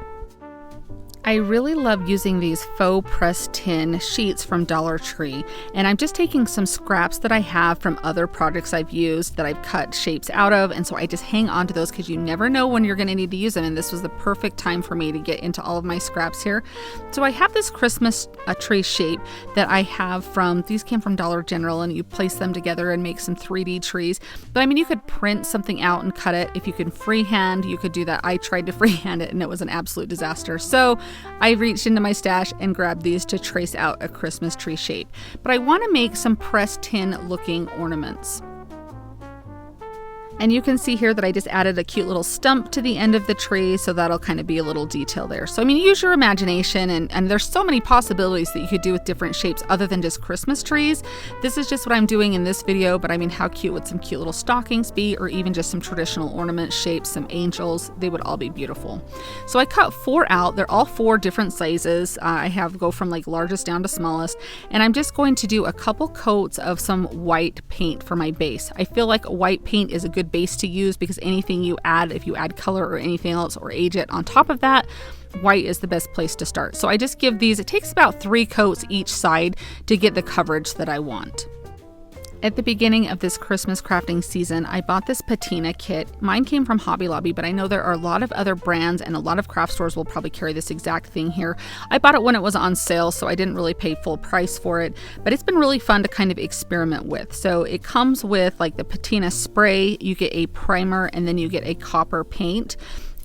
I really love using these faux pressed tin sheets from Dollar Tree, and I'm just taking some scraps that I have from other projects I've used that I've cut shapes out of, and so I just hang on to those because you never know when you're going to need to use them, and this was the perfect time for me to get into all of my scraps here. So I have this Christmas tree shape that I have from, these came from Dollar General, and you place them together and make some 3D trees. But I mean, you could print something out and cut it. If you can freehand, you could do that. I tried to freehand it and it was an absolute disaster. So I reached into my stash and grabbed these to trace out a Christmas tree shape. But I want to make some pressed tin looking ornaments. And you can see here that I just added a cute little stump to the end of the tree, so that'll kind of be a little detail there. So I mean, use your imagination, and there's so many possibilities that you could do with different shapes other than just Christmas trees. This is just what I'm doing in this video, but I mean, how cute would some cute little stockings be, or even just some traditional ornament shapes, some angels? They would all be beautiful. So I cut 4 out. They're all 4 different sizes. I have go from like largest down to smallest, and I'm just going to do a couple coats of some white paint for my base. I feel like white paint is a good base to use, because anything you add, if you add color or anything else or age it on top of that, white is the best place to start. So I just give these, it takes about 3 coats each side to get the coverage that I want. At the beginning of this Christmas crafting season, I bought this patina kit. Mine came from Hobby Lobby, but I know there are a lot of other brands, and a lot of craft stores will probably carry this exact thing here. I bought it when it was on sale, so I didn't really pay full price for it, but it's been really fun to kind of experiment with. So it comes with like the patina spray, you get a primer, and then you get a copper paint.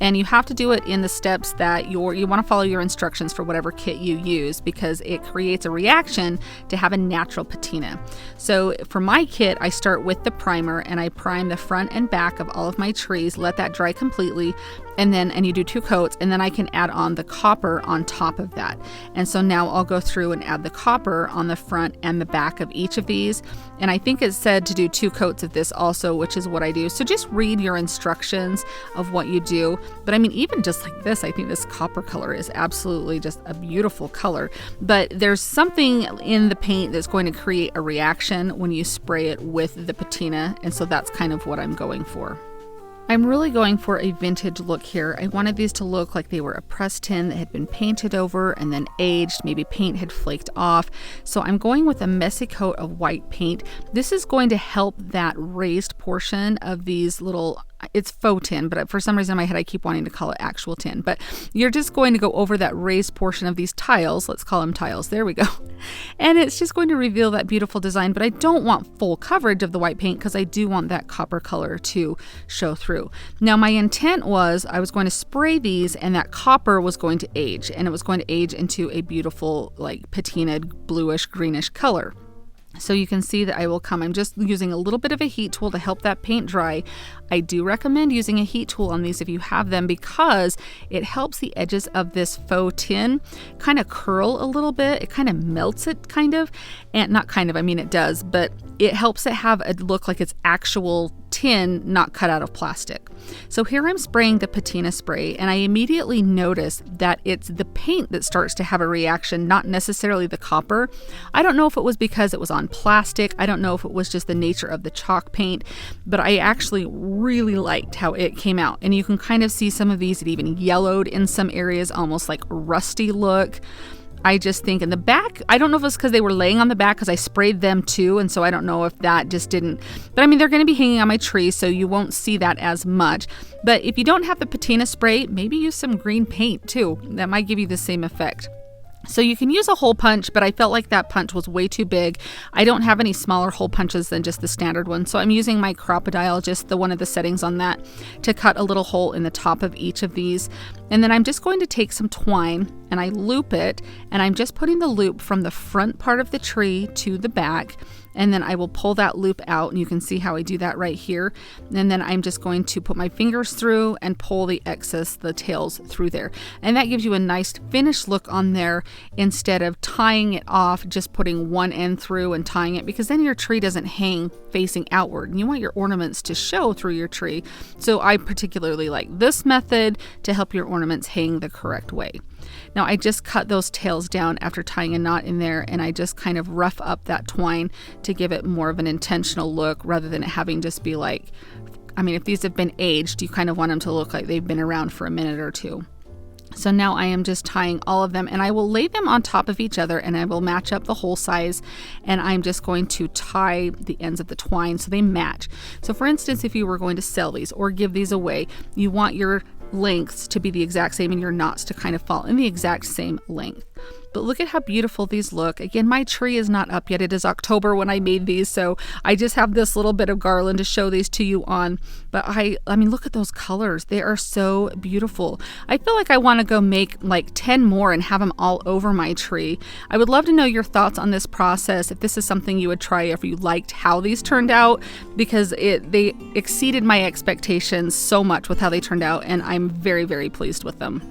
And you have to do it in the steps that you want to follow your instructions for whatever kit you use, because it creates a reaction to have a natural patina. So for my kit, I start with the primer and I prime the front and back of all of my trees, let that dry completely, and you do 2 coats, and then I can add on the copper on top of that. And so now I'll go through and add the copper on the front and the back of each of these. And I think it said to do 2 coats of this also, which is what I do. So just read your instructions of what you do. But I mean, even just like this, I think this copper color is absolutely just a beautiful color. But there's something in the paint that's going to create a reaction when you spray it with the patina. And so that's kind of what I'm going for. I'm really going for a vintage look here. I wanted these to look like they were a pressed tin that had been painted over and then aged. Maybe paint had flaked off. So I'm going with a messy coat of white paint. This is going to help that raised portion of these little, it's faux tin, but for some reason in my head I keep wanting to call it actual tin. But you're just going to go over that raised portion of these tiles. Let's call them tiles. There we go. And it's just going to reveal that beautiful design. But I don't want full coverage of the white paint because I do want that copper color to show through. Now my intent was I was going to spray these and that copper was going to age, and it was going to age into a beautiful like patinaed bluish greenish color. So you can see that I'm just using a little bit of a heat tool to help that paint dry. I do recommend using a heat tool on these if you have them, because it helps the edges of this faux tin kind of curl a little bit. It kind of melts it I mean it does, but it helps it have a look like it's actual tin, not cut out of plastic. So here I'm spraying the patina spray, and I immediately notice that it's the paint that starts to have a reaction, not necessarily the copper. I don't know if it was because it was on plastic. I don't know if it was just the nature of the chalk paint, but I actually really liked how it came out. And you can kind of see some of these, it even yellowed in some areas, almost like rusty look. I just think in the back, I don't know if it's because they were laying on the back because I sprayed them too. And so I don't know if that just didn't, but I mean, they're going to be hanging on my tree, so you won't see that as much. But if you don't have the patina spray, maybe use some green paint too. That might give you the same effect. So you can use a hole punch, but I felt like that punch was way too big. I don't have any smaller hole punches than just the standard one. So I'm using my Crocodile, just the one of the settings on that, to cut a little hole in the top of each of these. And then I'm just going to take some twine and I loop it, and I'm just putting the loop from the front part of the tree to the back. And then I will pull that loop out, and you can see how I do that right here. And then I'm just going to put my fingers through and pull the excess, the tails through there. And that gives you a nice finished look on there, instead of tying it off, just putting one end through and tying it, because then your tree doesn't hang facing outward, and you want your ornaments to show through your tree. So I particularly like this method to help your ornaments hang the correct way. Now I just cut those tails down after tying a knot in there, and I just kind of rough up that twine to give it more of an intentional look, rather than it having just be like, I mean, if these have been aged, you kind of want them to look like they've been around for a minute or two. So now I am just tying all of them, and I will lay them on top of each other, and I will match up the hole size, and I'm just going to tie the ends of the twine so they match. So for instance, if you were going to sell these or give these away, you want your lengths to be the exact same and your knots to kind of fall in the exact same length. But look at how beautiful these look. Again, my tree is not up yet. It is October when I made these, so I just have this little bit of garland to show these to you on. But I mean, look at those colors. They are so beautiful. I feel like I want to go make like 10 more and have them all over my tree. I would love to know your thoughts on this process, if this is something you would try, if you liked how these turned out, because they exceeded my expectations so much with how they turned out, and I'm very, very pleased with them.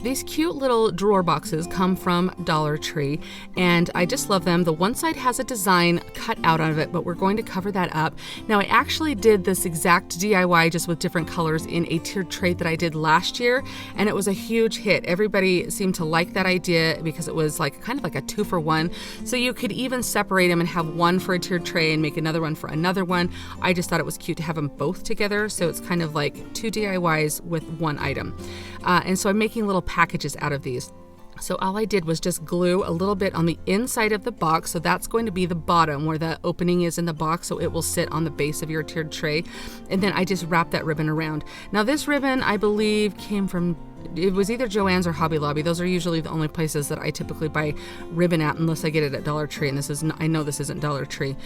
These cute little drawer boxes come from Dollar Tree, and I just love them. The one side has a design cut out of it, but we're going to cover that up. Now, I actually did this exact DIY just with different colors in a tiered tray that I did last year, and it was a huge hit. Everybody seemed to like that idea because it was like kind of like a 2-for-1. So you could even separate them and have one for a tiered tray and make another one for another one. I just thought it was cute to have them both together, so it's kind of like 2 DIYs with one item. And so I'm making little packages out of these. So all I did was just glue a little bit on the inside of the box. So that's going to be the bottom where the opening is in the box. So it will sit on the base of your tiered tray. And then I just wrapped that ribbon around. Now this ribbon, I believe, came from it was either JoAnns or Hobby Lobby. Those are usually the only places that I typically buy ribbon at, unless I get it at Dollar Tree, and I know this isn't Dollar Tree.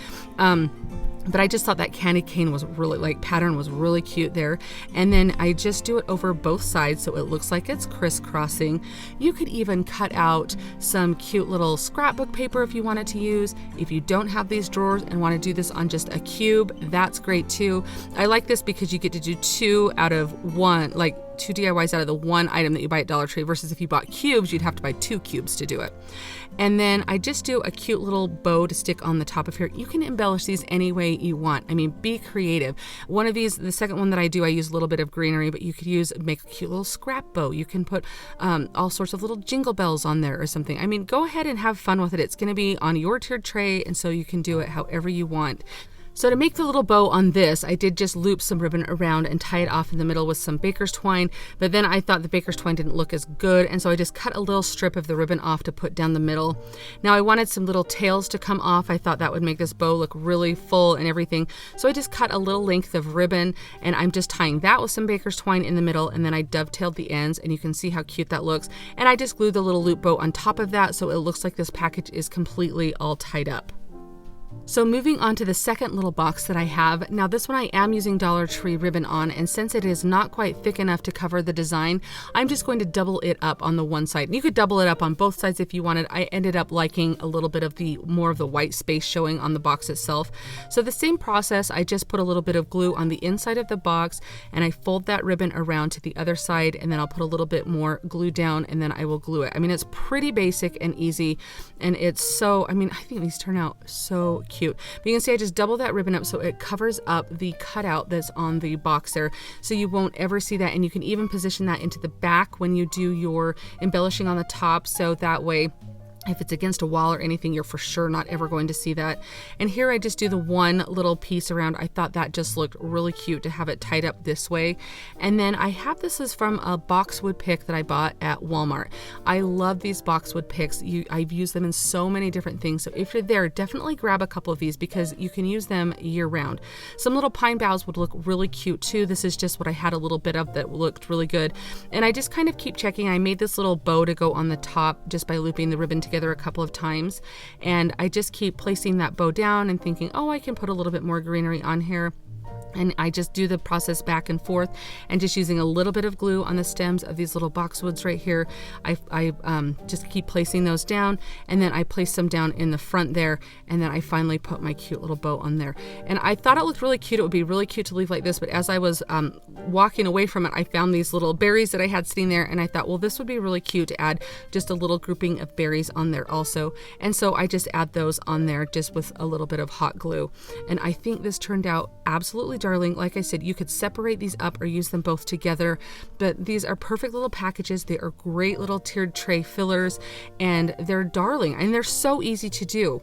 But I just thought that candy cane was really, pattern was really cute there. And then I just do it over both sides so it looks like it's crisscrossing. You could even cut out some cute little scrapbook paper if you wanted to use. If you don't have these drawers and want to do this on just a cube, that's great too. I like this because you get to do 2 out of 1, like 2 DIYs out of the 1 item that you buy at Dollar Tree, versus if you bought cubes, you'd have to buy 2 cubes to do it. And then I just do a cute little bow to stick on the top of here. You can embellish these any way you want. I mean, be creative. One of these, the second one that I do, I use a little bit of greenery, but you could make a cute little scrap bow. You can put all sorts of little jingle bells on there or something. I mean, go ahead and have fun with it. It's going to be on your tiered tray, and so you can do it however you want. So to make the little bow on this, I did just loop some ribbon around and tie it off in the middle with some baker's twine, but then I thought the baker's twine didn't look as good, and so I just cut a little strip of the ribbon off to put down the middle. Now I wanted some little tails to come off. I thought that would make this bow look really full and everything, so I just cut a little length of ribbon, and I'm just tying that with some baker's twine in the middle, and then I dovetailed the ends, and you can see how cute that looks. And I just glued the little loop bow on top of that, so it looks like this package is completely all tied up. So moving on to the second little box that I have. Now this one I am using Dollar Tree ribbon on, and since it is not quite thick enough to cover the design, I'm just going to double it up on the one side. You could double it up on both sides if you wanted. I ended up liking a little bit of more of the white space showing on the box itself. So the same process, I just put a little bit of glue on the inside of the box, and I fold that ribbon around to the other side, and then I'll put a little bit more glue down, and then I will glue it. I mean, it's pretty basic and easy, and it's so, I mean, I think these turn out so cute. But you can see I just double that ribbon up so it covers up the cutout that's on the box there, so you won't ever see that. And you can even position that into the back when you do your embellishing on the top, so that way if it's against a wall or anything, you're for sure not ever going to see that. And here I just do the one little piece around. I thought that just looked really cute to have it tied up this way. And then I have this is from a boxwood pick that I bought at Walmart. I love these boxwood picks. I've used them in so many different things. So if you're there, definitely grab a couple of these because you can use them year round. Some little pine boughs would look really cute too. This is just what I had a little bit of that looked really good. And I just kind of keep checking. I made this little bow to go on the top just by looping the ribbon together a couple of times, and I just keep placing that bow down and thinking, oh, I can put a little bit more greenery on here. And I just do the process back and forth, and just using a little bit of glue on the stems of these little boxwoods right here. I just keep placing those down, and then I place them down in the front there, and then I finally put my cute little bow on there. And I thought it looked really cute. It would be really cute to leave like this, but as I was walking away from it, I found these little berries that I had sitting there, and I thought, well, this would be really cute to add just a little grouping of berries on there also. And so I just add those on there just with a little bit of hot glue. And I think this turned out absolutely darling. Like I said, you could separate these up or use them both together, but these are perfect little packages. They are great little tiered tray fillers, and they're darling, and they're so easy to do.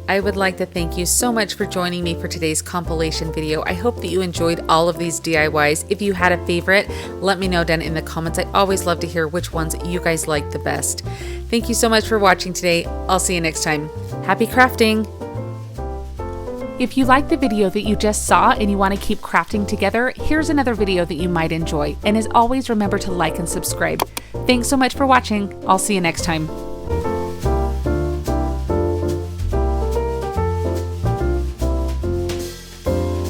I would like to thank you so much for joining me for today's compilation video. I hope that you enjoyed all of these DIYs. If you had a favorite, let me know down in the comments. I always love to hear which ones you guys like the best. Thank you so much for watching today. I'll see you next time. Happy crafting! If you like the video that you just saw and you want to keep crafting together, here's another video that you might enjoy. And as always, remember to like and subscribe. Thanks so much for watching. I'll see you next time.